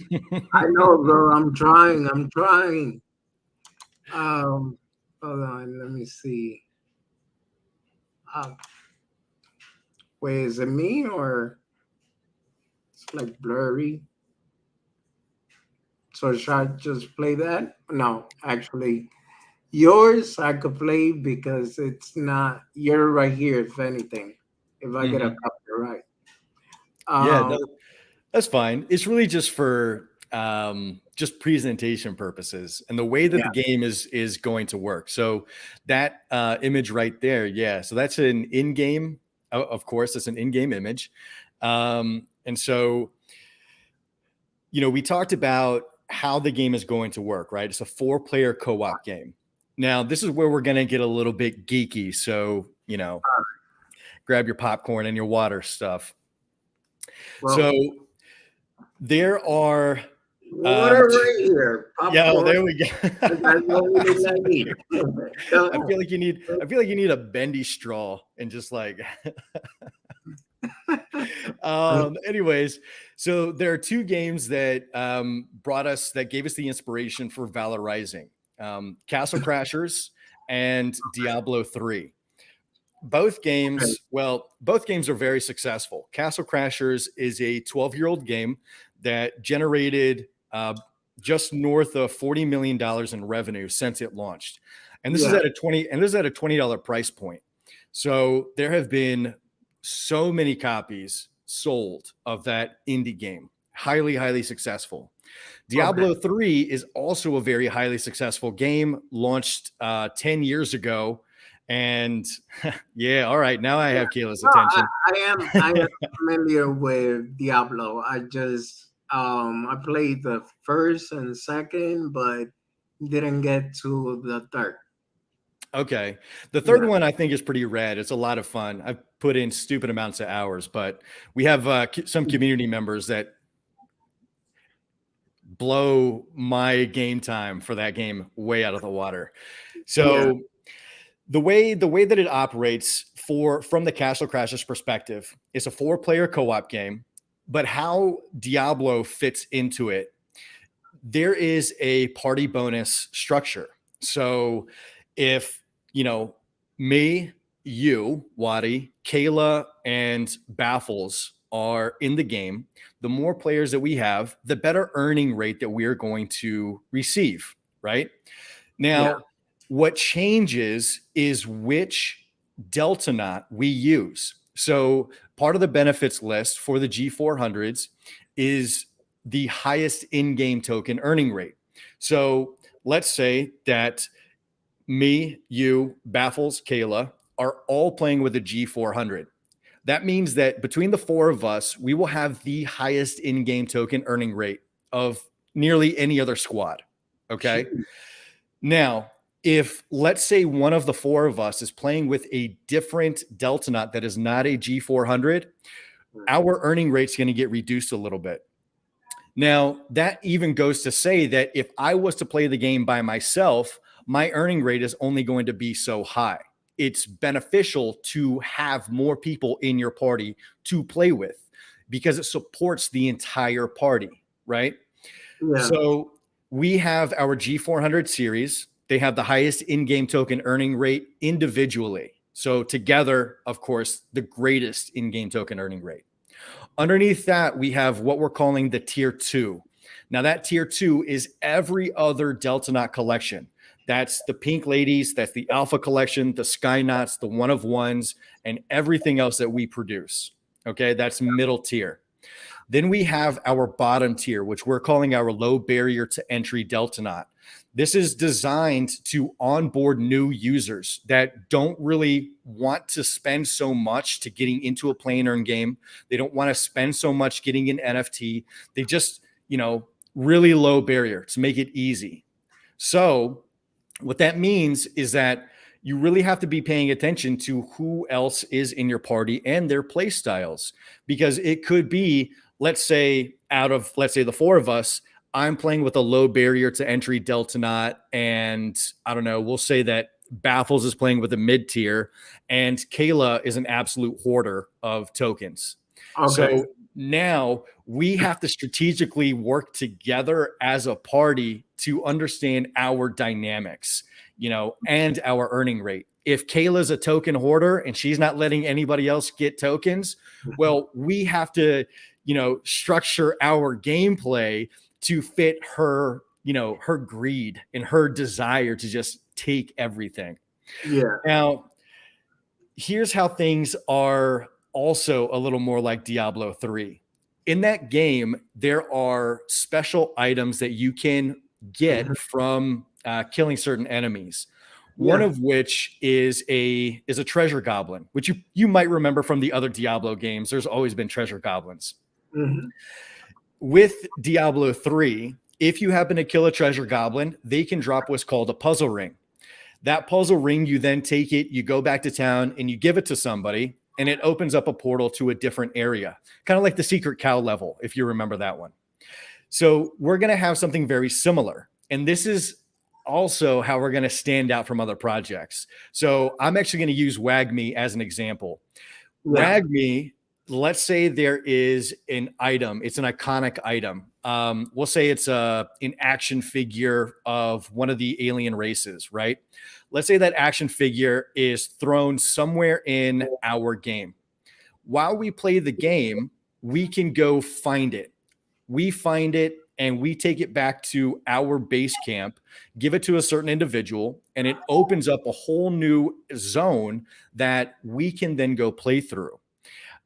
I know, bro. I'm trying. I'm trying. Um, hold on. Let me see. Uh, wait, is it me or it's like blurry? So should I just play that? No, actually, yours I could play because it's not. You're right here. If anything, if I get a Mhm. copyright. Yeah, Um, no, that's fine. It's really just for just presentation purposes and the way that yeah, the game is going to work. So that image right there, yeah. So that's an in-game, of course, it's an in-game image. And so we talked about how the game is going to work, right? It's a 4-player co-op game. Now, this is where we're going to get a little bit geeky. So grab your popcorn and your water stuff. well, So there are water t- right here, yeah, oh, popcorn. there we go. That's what we That's need. hilarious. Go I feel like you need a bendy straw and just like ahead. anyways, so there are two games that that gave us the inspiration for Valor Rising. Castle Crashers and Diablo 3. Both games are very successful. Castle Crashers is a 12-year-old game that generated just north of $40 million in revenue since it launched. And this is Yeah, at a $20 price point. So there have been so many copies sold of that indie game. Highly, highly successful. okay. Diablo 3 is also a very highly successful game, launched 10 years ago. And yeah, all right. Now I Yeah. have Kayla's No, attention. I am familiar with Diablo. I just I played the first and second, but didn't get to the third. Okay. The third Yeah, one I think is pretty rad. It's a lot of fun. I've put in stupid amounts of hours, but we have some community members that blow my game time for that game way out of the water. yeah, So the way that it operates from the Castle Crashers perspective, it's a 4-player co-op game, but how Diablo fits into it, there is a party bonus structure. So if me, you, Wadi, Kayla, and Baffles are in the game, the more players that we have, the better earning rate that we are going to receive, right? yeah, Now, what changes is which Delta knot we use. So, part of the benefits list for the G400s is the highest in game token earning rate. So, let's say that me, you, Baffles, Kayla are all playing with a G400. That means that between the four of us, we will have the highest in game token earning rate of nearly any other squad. Okay. Gee, Now, if let's say one of the four of us is playing with a different Delta knot that is not a G400, our earning rate's going to get reduced a little bit. Now, that even goes to say that if I was to play the game by myself, my earning rate is only going to be so high. It's beneficial to have more people in your party to play with because it supports the entire party, right? yeah, So we have our G400 series. They have the highest in-game token earning rate individually. So together, of course, the greatest in-game token earning rate. Underneath that, we have what we're calling the tier two. Now, that tier two is every other Delta Knot collection. That's the Pink Ladies, that's the Alpha collection, the Sky Knots, the One of Ones, and everything else that we produce. Okay, that's middle tier. Then we have our bottom tier, which we're calling our low barrier to entry Delta Knot. This is designed to onboard new users that don't really want to spend so much to getting into a play and earn game. They don't want to spend so much getting an NFT. They just, really low barrier to make it easy. So what that means is that you really have to be paying attention to who else is in your party and their play styles, because it could be, let's say, the four of us, I'm playing with a low barrier to entry Delta Knot, and I don't know, we'll say that Baffles is playing with a mid tier, and Kayla is an absolute hoarder of tokens. Okay. So now we have to strategically work together as a party to understand our dynamics, and our earning rate. If Kayla's a token hoarder and she's not letting anybody else get tokens, well, we have to, structure our gameplay to fit her, her greed and her desire to just take everything. Yeah. Now, here's how things are also a little more like Diablo 3. In that game, there are special items that you can Mhm. get from killing certain enemies. One Yeah. of which is a treasure goblin, which you might remember from the other Diablo games. There's always been treasure goblins. Hmm. With Diablo 3, if you happen to kill a treasure goblin, they can drop what's called a puzzle ring. That puzzle ring, you then take it, you go back to town, and you give it to somebody, and it opens up a portal to a different area, kind of like the secret cow level, if you remember that one. So we're going to have something very similar. And this is also how we're going to stand out from other projects. So I'm actually going to use WAGME as an example. Yeah. WAGME, let's say there is an item, it's an iconic item. We'll say it's an action figure of one of the alien races, right? Let's say that action figure is thrown somewhere in our game. While we play the game, we can go find it. We find it and we take it back to our base camp, give it to a certain individual, and it opens up a whole new zone that we can then go play through.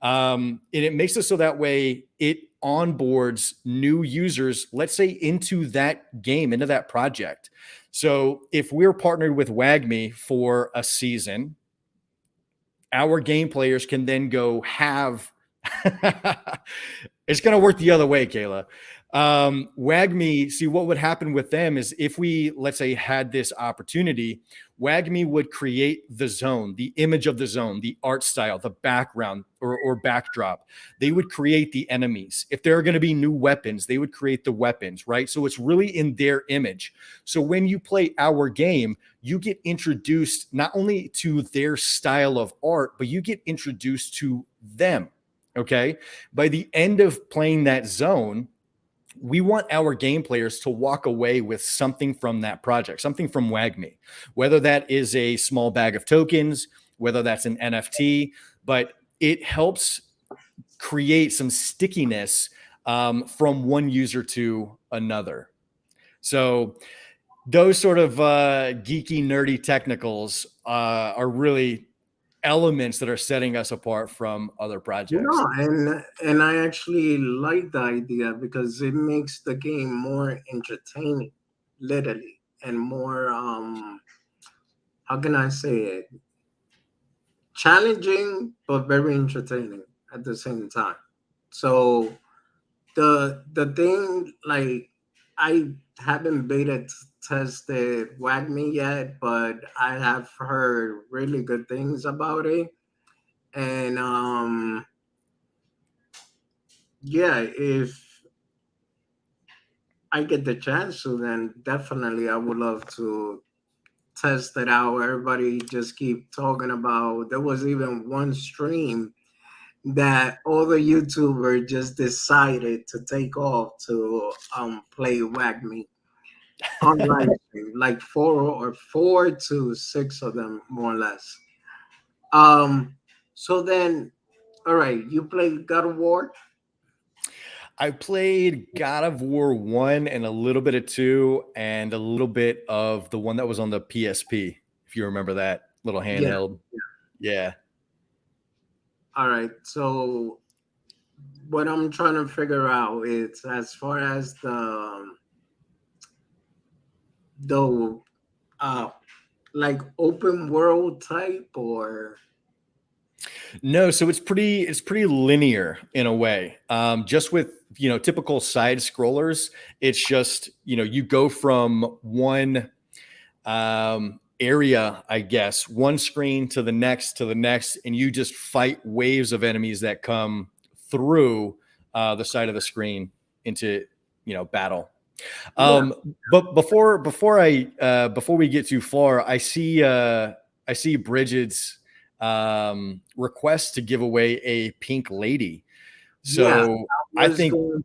And it makes it so that way it onboards new users, let's say, into that game, into that project. So if we're partnered with WAGME for a season, our game players can then go have it's going to work the other way, Kayla. WAGME, see what would happen with them is if we, let's say, had this opportunity, WAGME would create the zone, the image of the zone, the art style, the background or backdrop. They would create the enemies. If there are going to be new weapons, they would create the weapons, right? So it's really in their image. So when you play our game, you get introduced not only to their style of art, but you get introduced to them. Okay. By the end of playing that zone, we want our game players to walk away with something from that project, something from WAGME, whether that is a small bag of tokens, whether that's an NFT, but it helps create some stickiness from one user to another. So those sort of geeky, nerdy technicals are really elements that are setting us apart from other projects. And I actually like the idea because it makes the game more entertaining, literally, and more how can I say it? Challenging but very entertaining at the same time. So the thing, like, I haven't beta tested WAGME yet, but I have heard really good things about it. And yeah, if I get the chance to, then definitely I would love to test it out. Everybody just keep talking about. There was even one stream that all the YouTubers just decided to take off to play WAGME. on live stream, like four to six of them, more or less. Um, so then, all right, you played God of War. I played God of War 1 and a little bit of 2 and a little bit of the one that was on the PSP, if you remember that little Yeah. handheld. Yeah. All right. So what I'm trying to figure out is as far as the uh like open world type or No, so it's pretty linear in a way. Just with typical side scrollers, it's just you go from one area, I guess, one screen to the next, and you just fight waves of enemies that come through the side of the screen into battle. yeah, But before we get too far, I see Bridget's request to give away a pink lady. yeah. So I I was think going.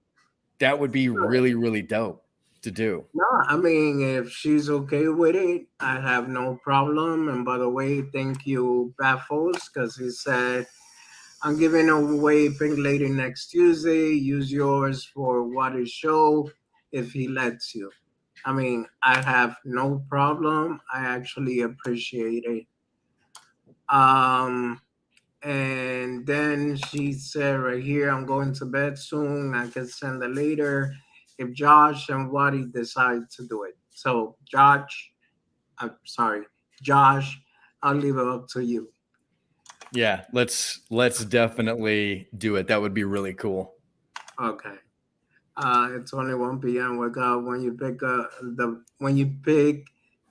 that would be really really dope to do. No, I mean, if she's okay with it, I have no problem. And by the way, thank you, Baffles, because he said, I'm giving away Pink Lady next Tuesday. Use yours for what is show if he lets you. I mean, I have no problem. I actually appreciate it. Um, and then she said right here, I'm going to bed soon. I can send it later if Josh and Waddy decide to do it. So, I'm sorry, Josh, I'll leave it up to you. Yeah, let's definitely do it. That would be really cool. Okay. It's only 1 p.m. Wake up when you pick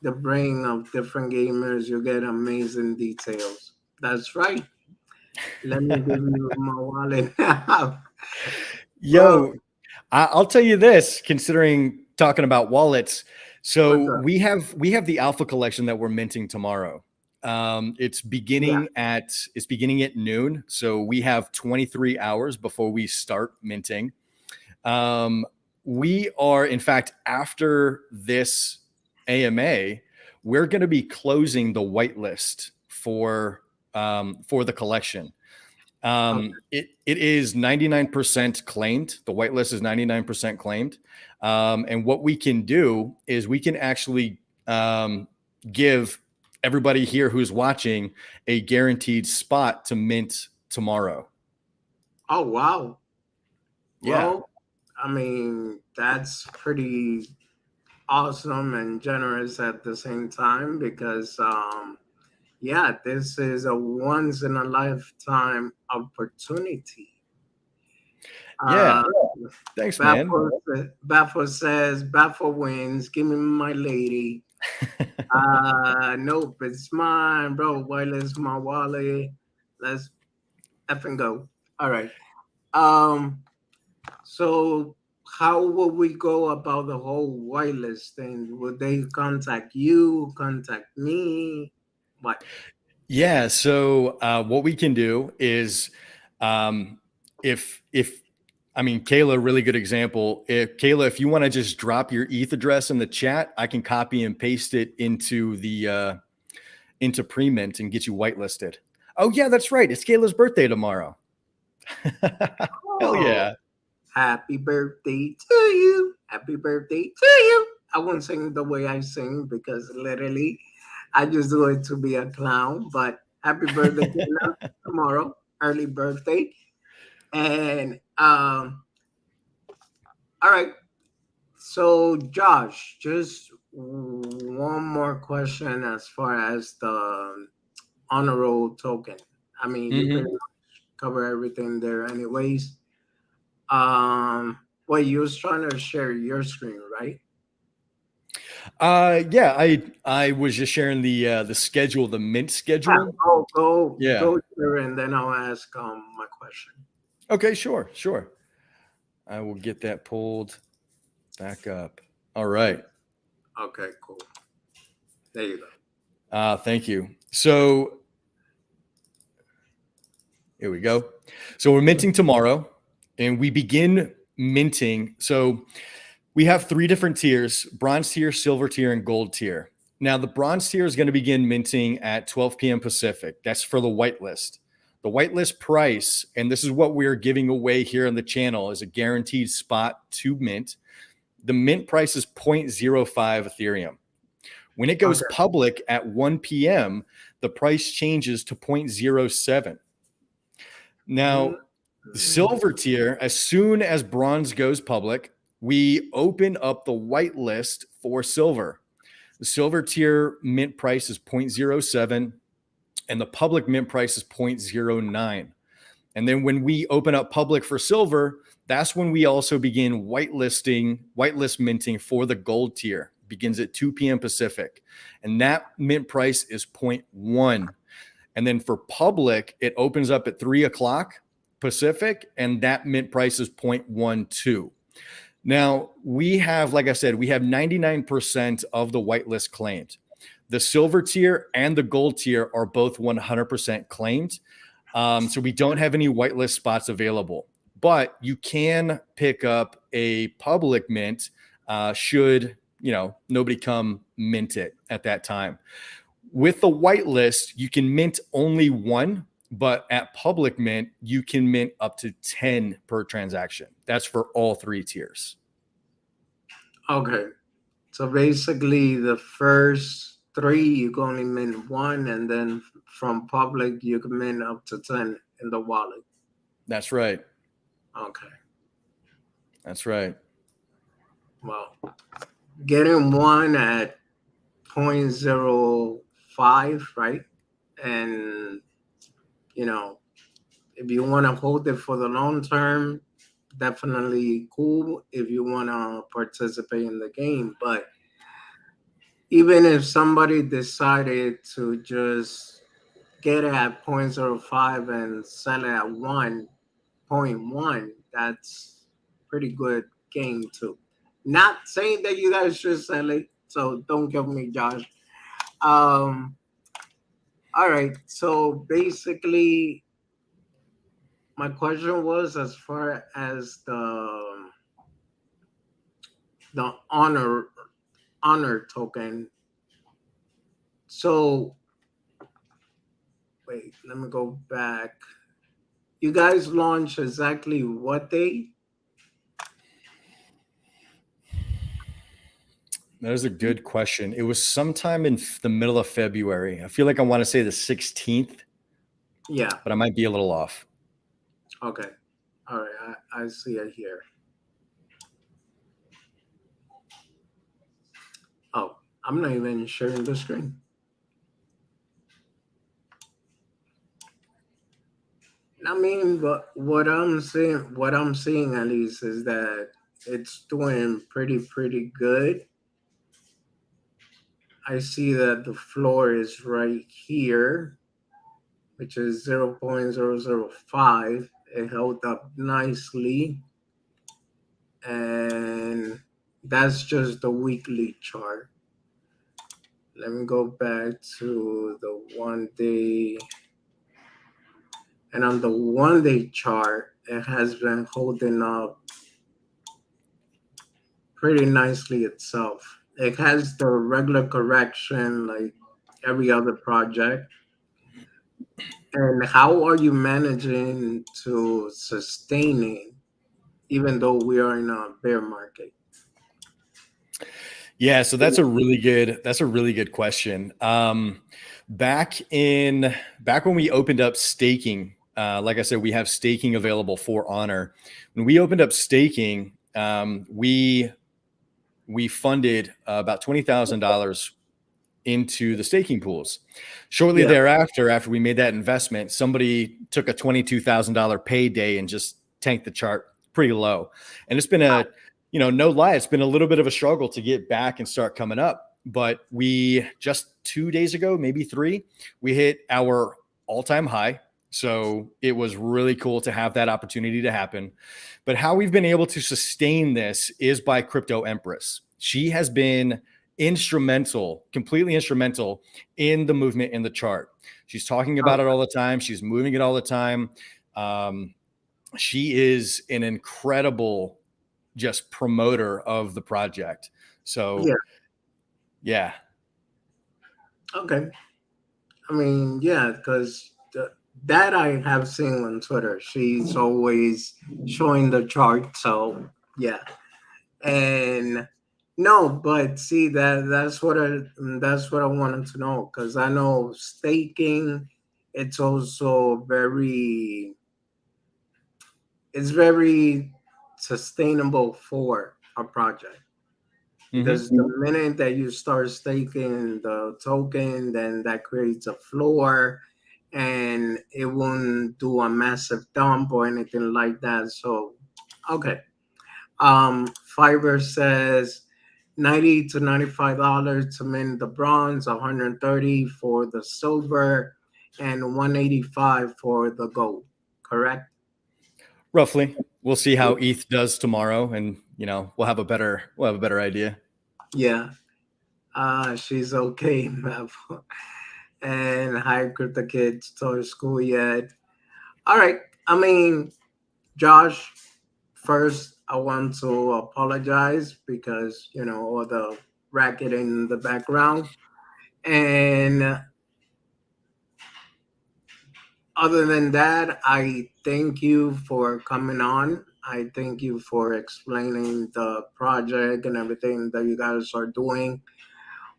the brain of different gamers, you get amazing details. That's right. Let me give you my wallet now. Bro, Yo, I'll tell you this, considering talking about wallets. what's So up? we have the alpha collection that we're minting tomorrow. It's Yeah. beginning at noon. So we have 23 hours before we start minting. Um, we are, in fact, after this AMA, we're going to be closing the whitelist for the collection. Okay. It is 99% claimed. The whitelist is 99% claimed. And what we can do is we can actually give everybody here who's watching a guaranteed spot to mint tomorrow. Oh wow. Yeah. Well, I mean, that's pretty awesome and generous at the same time because yeah, this is a once in a lifetime opportunity. Yeah. Uh Thanks, man. Baffle says Baffle wins, give me my lady. Nope, it's mine, bro. Wireless my wallet. Let's effing go. All right. Um So, how will we go about the whole whitelist thing? Would they contact you, contact me? What? Yeah. So what we can do is, um, if I mean, Kayla, really good example. If Kayla, if you want to just drop your ETH address in the chat, I can copy and paste it into pre-mint and get you whitelisted. Oh yeah, that's right. It's Kayla's birthday tomorrow. Hell Oh, yeah. happy birthday to you. Happy birthday to you. I won't sing the way I sing because literally I just do it to be a clown. But happy birthday, Kayla, tomorrow. Early birthday. And all right. So, Josh, just one more question as far as the honor roll token. I mean, you pretty Hmm. much cover everything there, anyways. Well, you was trying to share your screen, right? Yeah, I was just sharing the schedule, the mint Yeah. schedule. Yeah. Go there, and then I'll ask my question. Okay, sure. I will get that pulled back up. All right. Okay, cool. There you go. Thank you. So here we go. So we're minting tomorrow, and we begin minting. So We have three different tiers: bronze tier, silver tier, and gold tier. Now, the bronze tier is going to begin minting at 12 p.m. Pacific. That's for the whitelist. The whitelist price, and this is what we're giving away here on the channel, is a guaranteed spot to mint. The mint price is 0.05 Ethereum. When it goes Okay. public at 1 p.m., the price changes to 0.07. Now, the Mm. silver tier, as soon as bronze goes public, we open up the whitelist for silver. The silver tier mint price is 0.07 and the public mint price is 0.09. And then when we open up public for silver, that's when we also begin whitelist minting for the gold tier. It begins at 2 p.m. Pacific. And that mint price is 0.1. And then for public, it opens up at 3 o'clock Pacific, and that mint price is 0.12. Now, we have, like I said, we have 99% of the whitelist claimed. The silver tier and the gold tier are both 100% claimed. So we don't have any whitelist spots available, but you can pick up a public mint should, nobody come mint it at that time. With the whitelist, you can mint only one, but at public mint, you can mint up to 10 per transaction. That's for all three tiers. Okay. So basically, the first three you can only mint one, and then from public you can mint up to 10 in the wallet. That's right. Okay. That's right. Well, getting one at 0.05, right? And you know, if you want to hold it for the long term, definitely cool if you want to participate in the game. But even if somebody decided to just get it at 0.05 and sell it at 1.1, that's pretty good game too. Not saying that you guys should sell it, so don't kill me, Josh. Um, all right. So basically, my question was as far as the honor token. So wait, let me go back. You guys launch exactly what day? That is a good question. It was sometime in the middle of February. I feel like I want to say the 16th, Yeah. but I might be a little off. Okay. All right. I see it here. Oh, I'm not even sharing the screen. I mean, but what I'm seeing at least is that it's doing pretty good. I see that the floor is right here, which is 0.005. It held up nicely, and that's just the weekly chart. Let me go back to the 1 day. And on the 1 day chart, it has been holding up pretty nicely itself. It has the regular correction like every other project. And how are you managing to sustain it even though we are in a bear market? Yeah, so that's a really good question. Back when we opened up staking, like I said, we have staking available for Honor. When we opened up staking, we funded about $20,000 into the staking pools. Shortly Yeah. thereafter, after we made that investment, somebody took a $22,000 payday and just tanked the chart pretty low. And it's been no lie, it's been a little bit of a struggle to get back and start coming up. But we just 2 days ago, maybe three, we hit our all-time high. So it was really cool to have that opportunity to happen. But how we've been able to sustain this is by Crypto Empress. She has been completely instrumental in the movement in the chart. She's talking about it all the time. She's moving it all the time. She is an incredible just promoter of the project. So Yeah. yeah. Okay. I mean, yeah, because that I have seen on Twitter. She's always showing the chart. So yeah, and no, but see that's what I wanted to know because I know staking. It's also it's very sustainable for a project Mm-hmm. because the minute that you start staking the token, then that creates a floor and it won't do a massive dump or anything like that. So, okay. Fiverr says 90 to $95 to mint the bronze, 130 for the silver, and 185 for the gold. Correct? Roughly. We'll see how ETH does tomorrow, and we'll have a better idea. Yeah. She's okay, Mav. And hi, Crypto Kids, to school yet. All right. I mean, Josh, first, I want to apologize because, all the racket in the background. And other than that, I thank you for coming on. I thank you for explaining the project and everything that you guys are doing.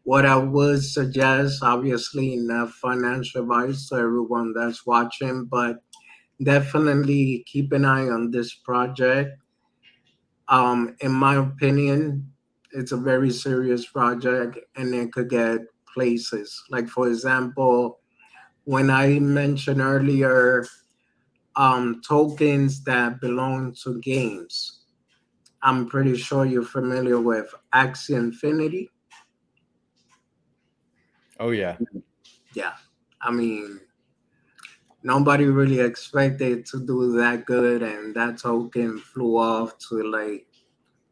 What I would suggest, obviously, not financial advice to everyone that's watching, but definitely keep an eye on this project. In my opinion, it's a very serious project and it could get places. Like, for example, when I mentioned earlier tokens that belong to games, I'm pretty sure you're familiar with Axie Infinity. Oh yeah. Yeah. I mean, nobody really expected to do that good, and that token flew off to like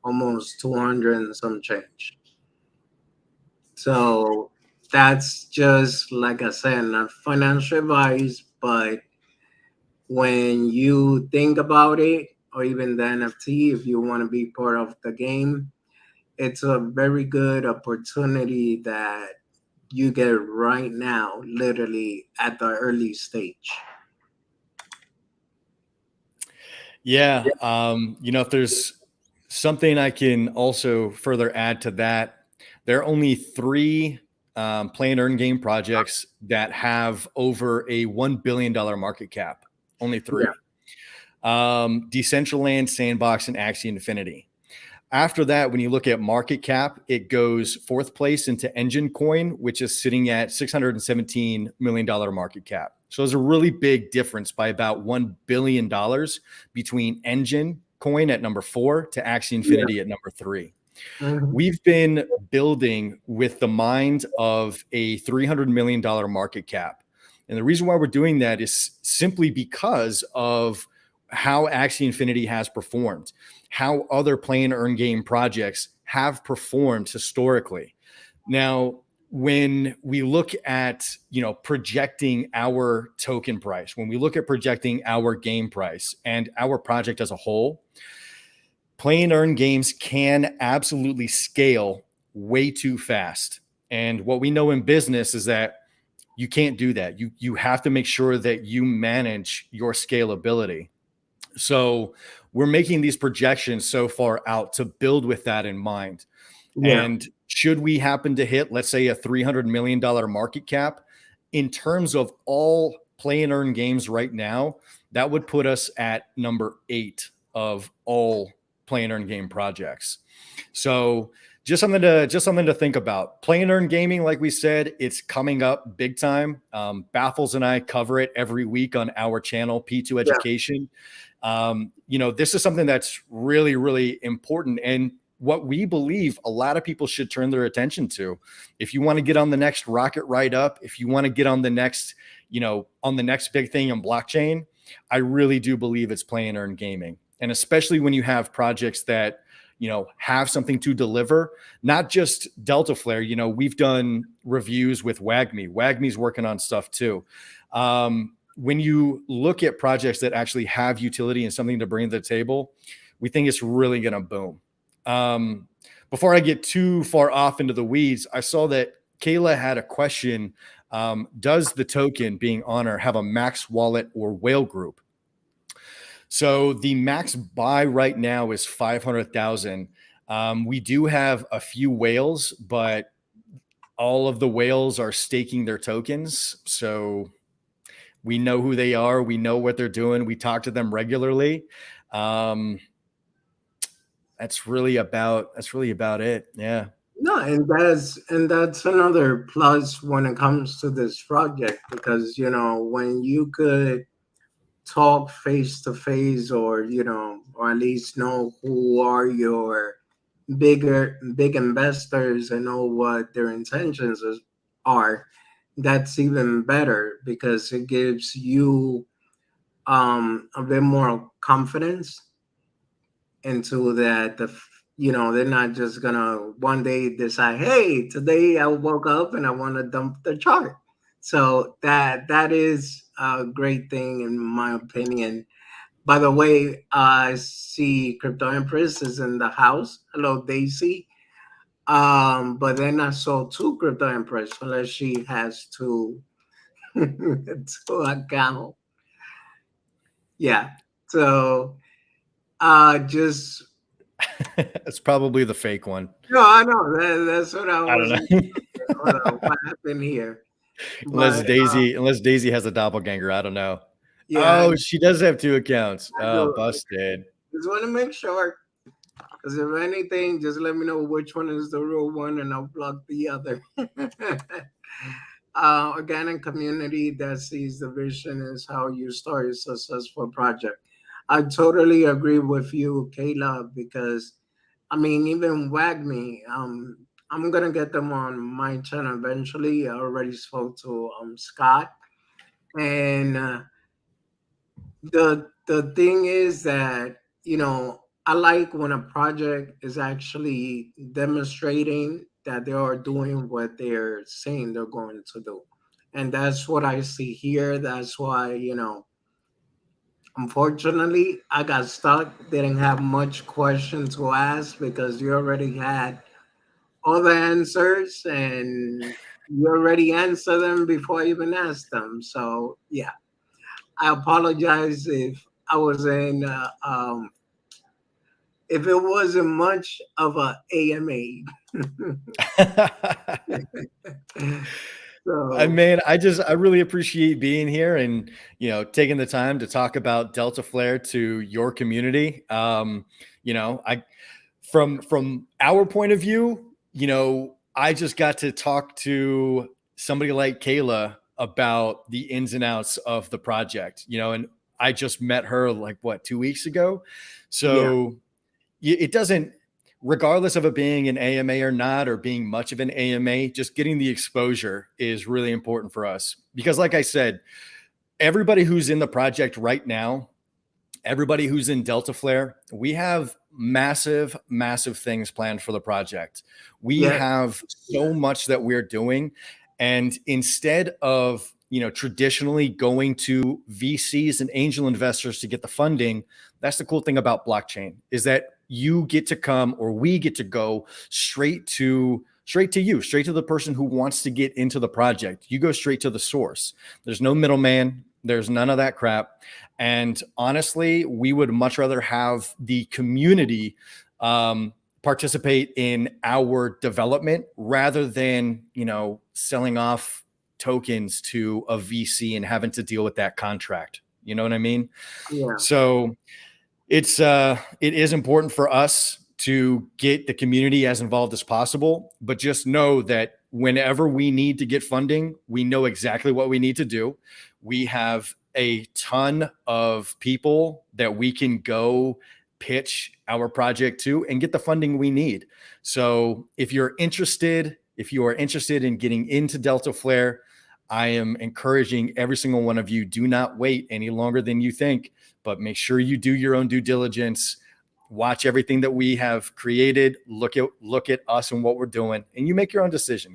almost 200 and some change. So that's just like I said, not financial advice, but when you think about it, or even the NFT, if you want to be part of the game, it's a very good opportunity that you get right now, literally at the early stage. Yeah. If there's something I can also further add to that, there are only three play and earn game projects that have over a $1 billion market cap. Only Yeah. three. Decentraland, Sandbox, and Axie Infinity. After that, when you look at market cap, it goes fourth place into Engine Coin, which is sitting at $617 million market cap. So there's a really big difference by about $1 billion between Engine Coin at number 4 to Axie Yeah. Infinity at number 3. Mhm. We've been building with the mind of a $300 million market cap. And the reason why we're doing that is simply because of how Axie Infinity has performed, how other play and earn game projects have performed historically. Now, when we look at, projecting our token price, when we look at projecting our game price and our project as a whole, play and earn games can absolutely scale way too fast. And what we know in business is that you can't do that. You have to make sure that you manage your scalability. So we're making these projections so far out to build with that in mind. Yeah. And should we happen to hit, let's say, a $300 million market cap, in terms of all play and earn games right now, that would put us at number 8 of all play and earn game projects. So just something to think about. Play and earn gaming, like we said, it's coming up big time. Baffles and I cover it every week on our channel, P2 Yeah. Education. This is something that's really, really important. And what we believe a lot of people should turn their attention to. If you want to get on the next rocket ride up, if you want to get on the next, on the next big thing in blockchain, I really do believe it's play and earn gaming. And especially when you have projects that, have something to deliver, not just DeltaFlare. We've done reviews with WAGMI. WAGMI's working on stuff too. When you look at projects that actually have utility and something to bring to the table, we think it's really going to boom. Um, Before I get too far off into the weeds, I saw that Kayla had a question. Does the token being Honor have a max wallet or whale group? So the max buy right now is 500,000. We do have a few whales, but all of the whales are staking their tokens. So we know who they are. We know what they're doing. We talk to them regularly. Um, that's really about it. Yeah. No, and that's another plus when it comes to this project, because when you could talk face to face, or or at least know who are your big investors and know what their are, that's even better, because it gives you a bit more confidence into that. They're not just gonna one day decide, hey, today I woke up and I want to dump the chart. So that is a great thing in my opinion. By the way, I see Crypto Empress is in the house. Hello, Daisy. But then I saw two Crypto Empress, unless she has two account. Yeah. So just It's probably the fake one. no, I know that's what I I was. don't know. Hold on, what happened here? unless But Daisy, unless Daisy has a doppelganger. I don't know. yeah, Oh, she does have two accounts. I Oh, do. busted. Just want to make sure, because if anything, just let me know which one is the real one, and I'll block the other. Organic community that sees the vision is how you start a successful project. I totally agree with you, Kayla, because I mean, even WagMe, I'm gonna get them on my channel eventually. I already spoke to Scott, and the thing is that I like when a project is actually demonstrating that they are doing what they're saying they're going to do, and that's what I see here. That's why unfortunately I got stuck, didn't have much question to ask, because you already had all the answers, and you already answered them before I even asked them. So yeah, I apologize if it wasn't much of a AMA. I So mean, I really appreciate being here and taking the time to talk about DeltaFlare to your community. I from our point of view, I just got to talk to somebody like Kayla about the ins and outs of the project, and I just met her like what 2 weeks ago, yeah, so it doesn't, regardless of it being an AMA or not, or being much of an AMA, just getting the exposure is really important for us. Because like I said, everybody who's in the project right now, everybody who's in DeltaFlare, we have massive, massive things planned for the project. We yeah, have so yeah, much that we're doing. And instead of, traditionally going to VCs and angel investors to get the funding, that's the cool thing about blockchain, is that you get to come, or we get to go straight to you, straight to the person who wants to get into the project. You go straight to the source. There's no middleman. There's none of that crap. And honestly, we would much rather have the community participate in our development rather than, selling off tokens to a VC and having to deal with that contract. You know what I mean? yeah, So it is important for us to get the community as involved as possible, but just know that whenever we need to get funding, we know exactly what we need to do. We have a ton of people that we can go pitch our project to and get the funding we need. So if you are interested in getting into DeltaFlare, I am encouraging every single one of you, do not wait any longer than you think, but make sure you do your own due diligence. Watch everything that we have created. Look at us and what we're doing, and you make your own decision.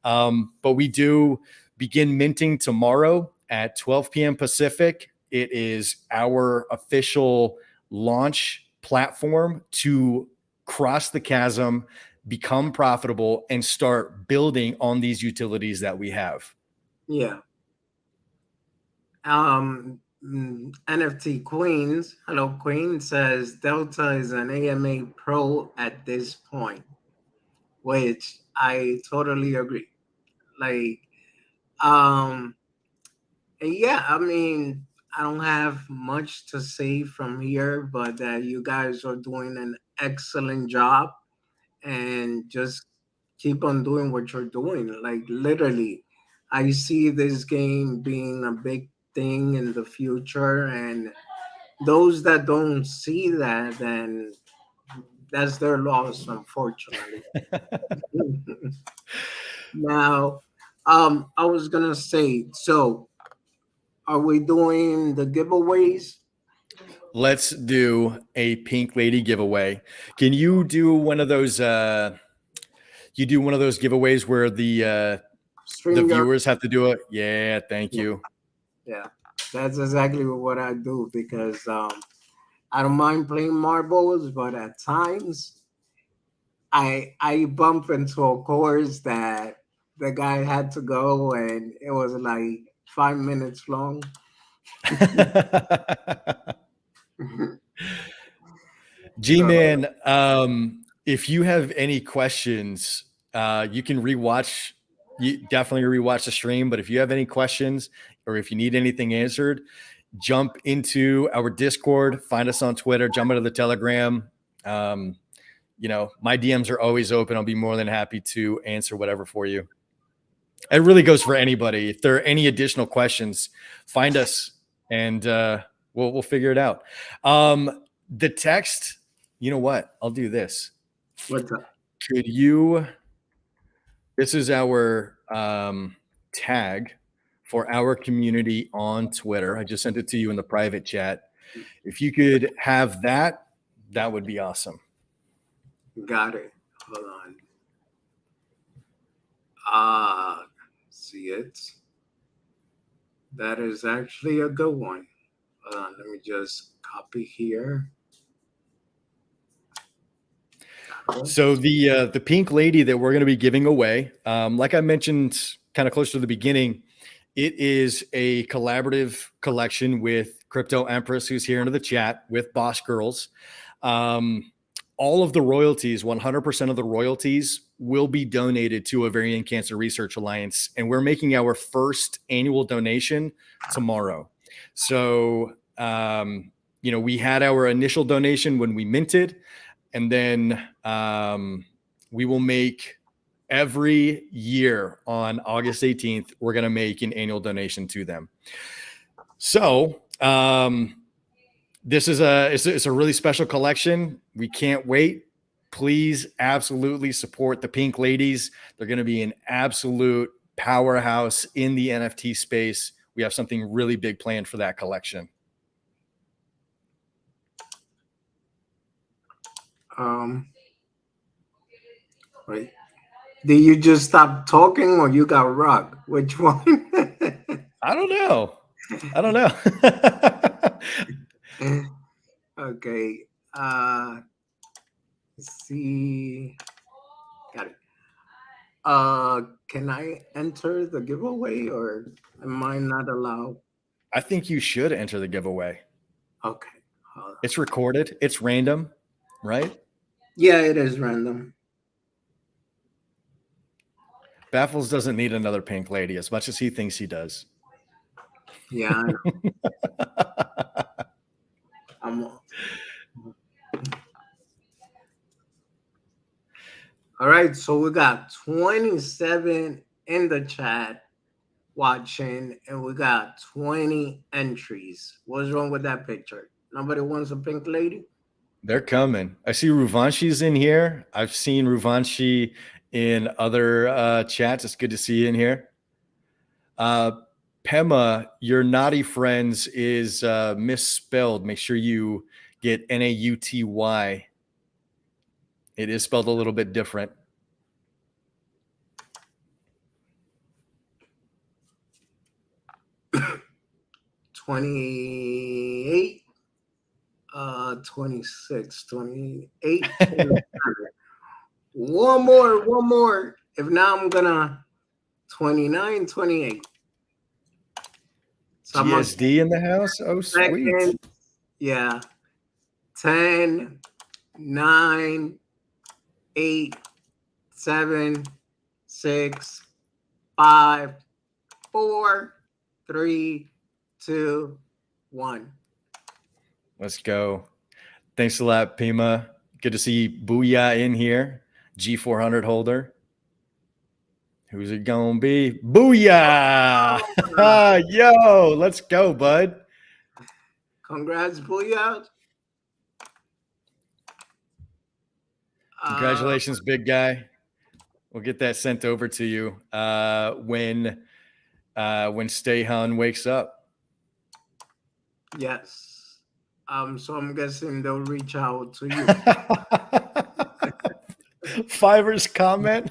But we do begin minting tomorrow at 12 p.m. Pacific. It is our official launch platform to cross the chasm, become profitable, and start building on these utilities that we have. Yeah. NFT Queens, hello Queen, says Delta is an AMA Pro at this point, which I totally agree. Like, um, yeah, I mean, I don't have much to say from here, but that you guys are doing an excellent job and just keep on doing what you're doing. Like, literally, I see this game being a big thing in the future, and those that don't see that, then that's their loss, unfortunately. Now, I was gonna say, so are we doing the giveaways? Let's do a Pink Lady giveaway. Can you do one of those? You do one of those giveaways where the Stream your, viewers have to do it. Yeah, thank yeah, you. yeah. That's exactly what I do because I don't mind playing marbles, but at times I bump into a course that the guy had to go and it was like 5 minutes long. G So Man, if you have any questions, you can rewatch. You definitely rewatch the stream. But if you have any questions or if you need anything answered, jump into our Discord. Find us on Twitter. Jump into the Telegram. Um, my DMs are always open. I'll be more than happy to answer whatever for you. It really goes for anybody. If there are any additional questions, find us and we'll figure it out. The text, you know what? I'll do this. what's up? Could you? This is our tag for our community on Twitter. I just sent it to you in the private chat. If you could have that, that would be awesome. Got it. Hold on. Ah, see it. That is actually a good one. Hold on, let me just copy here. Got it. So the pink lady that we're going to be giving away, like I mentioned, kind of close to the beginning, it is a collaborative collection with Crypto Empress, who's here into the chat, with Boss Girls. Um, all of the royalties, 100% of the royalties, will be donated to Ovarian Cancer Research Alliance, and we're making our first annual donation tomorrow. So, we had our initial donation when we minted. And then we will make every year on August 18th, we're going to make an annual donation to them. So this is it's a really special collection. We can't wait. Please absolutely support the Pink Ladies. They're going to be an absolute powerhouse in the NFT space. We have something really big planned for that collection. Um, wait. Did you just stop talking or you got rocked? Which one? I don't know. I don't know. Okay. Uh, let's see. Got it. Can I enter the giveaway or am I not allowed? I think you should enter the giveaway. Okay. Hold on. It's recorded. It's random, right? Yeah, it is random. Baffles doesn't need another pink lady as much as he thinks he does. Yeah, I know. I'm all right. So we got 27 in the chat watching, and we got 20 entries. What's wrong with that picture? Nobody wants a pink lady? They're coming. I see Ruvanshi's in here. I've seen Ruvanshi in other chats. It's good to see you in here. Pema, your naughty friends is misspelled. Make sure you get Nauty. It is spelled a little bit different. $28. 26, 28, 27. One more. If not, I'm gonna 29, 28. So I'm on GSD in the house. Oh, sweet. second. Yeah. 10, 9, 8, 7, 6, 5, 4, 3, 2, 1. Let's go. Thanks a lot, Pima. Good to see Booyah in here. G400 holder. Who's it gonna be? Booyah! Uh, Yo, let's go, bud. Congrats, Booyah. Uh, Congratulations, big guy. We'll get that sent over to you when Stay Hun wakes up. yes. So I'm guessing they'll reach out to you. Fiverr's comment.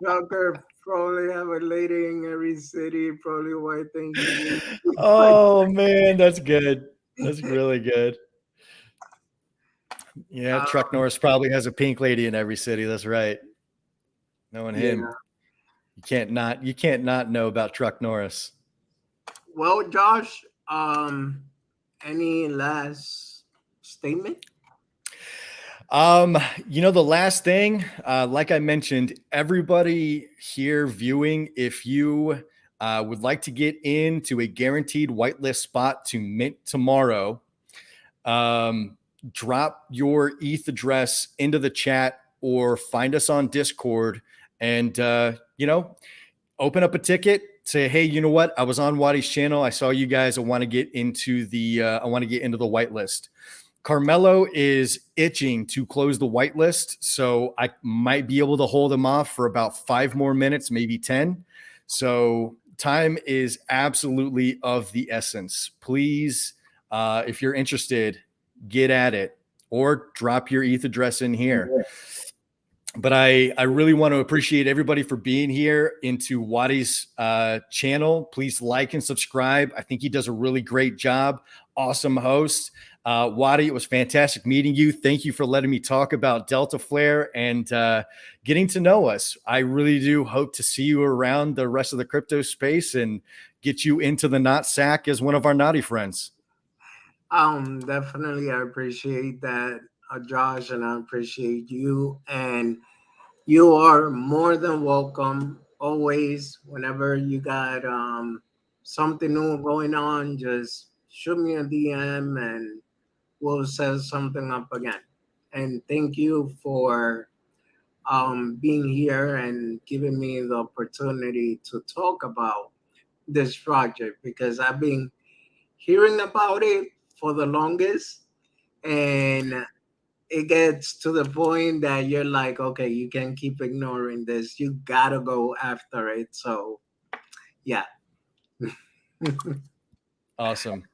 Tucker probably have a lady in every city. Probably why I think he needs Oh man, that's good. That's really good. Yeah, uh, Truck Norris probably has a pink lady in every city. That's right. Knowing him, yeah. you can't not know about Truck Norris. Well, Josh, any last statement? Um, the last thing, like I mentioned, everybody here viewing, if you would like to get into a guaranteed whitelist spot to mint tomorrow, um, drop your ETH address into the chat or find us on Discord and, open up a ticket. Say, hey, you know what? I was on Wadi's channel. I saw you guys. I want to get into the whitelist. Carmelo is itching to close the whitelist, so I might be able to hold him off for about 5 more minutes, maybe 10. So time is absolutely of the essence. Please, if you're interested, get at it or drop your ETH address in here. But I really want to appreciate everybody for being here into Wadi's channel. Please like and subscribe. I think he does a really great job. Awesome host. Wadi, it was fantastic meeting you. Thank you for letting me talk about DeltaFlare and getting to know us. I really do hope to see you around the rest of the crypto space and get you into the knot sack as one of our naughty friends. Definitely, I appreciate that, Josh, and I appreciate you. And you are more than welcome always. Whenever you got something new going on, just shoot me a DM and we'll set something up again. And thank you for being here and giving me the opportunity to talk about this project because I've been hearing about it for the longest, and it gets to the point that you're like, okay, you can't keep ignoring this. You gotta go after it. So, yeah. Awesome.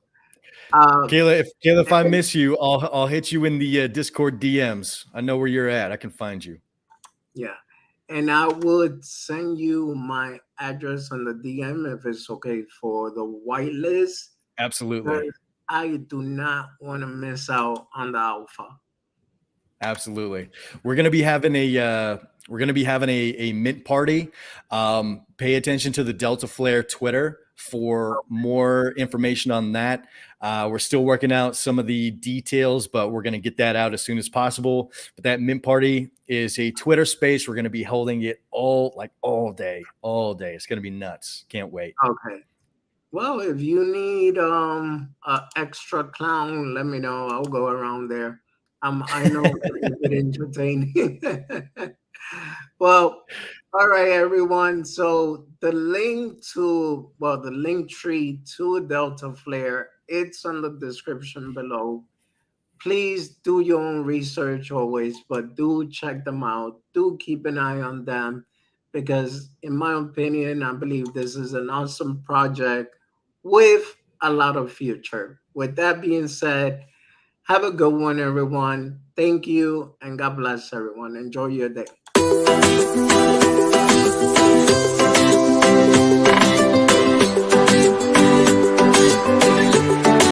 uh, Kayla, if I miss you, I'll hit you in the Discord DMs. I know where you're at. I can find you. yeah. And I would send you my address on the DM if it's okay for the whitelist. Absolutely. Because I do not want to miss out on the alpha. Absolutely. We're gonna be having a mint party. Pay attention to the DeltaFlare Twitter for more information on that. We're still working out some of the details, but we're gonna get that out as soon as possible. But that mint party is a Twitter space. We're gonna be holding it all day, all day. It's gonna be nuts. Can't wait. Okay. Well, if you need a extra clown, let me know. I'll go around there. I know it'll get entertaining. Well, all right, everyone. So the link tree to Delta Flare, it's on the description below. Please do your own research always, but do check them out. Do keep an eye on them because, in my opinion, I believe this is an awesome project with a lot of future. With that being said, have a good one, everyone. Thank you, and God bless everyone. Enjoy your day.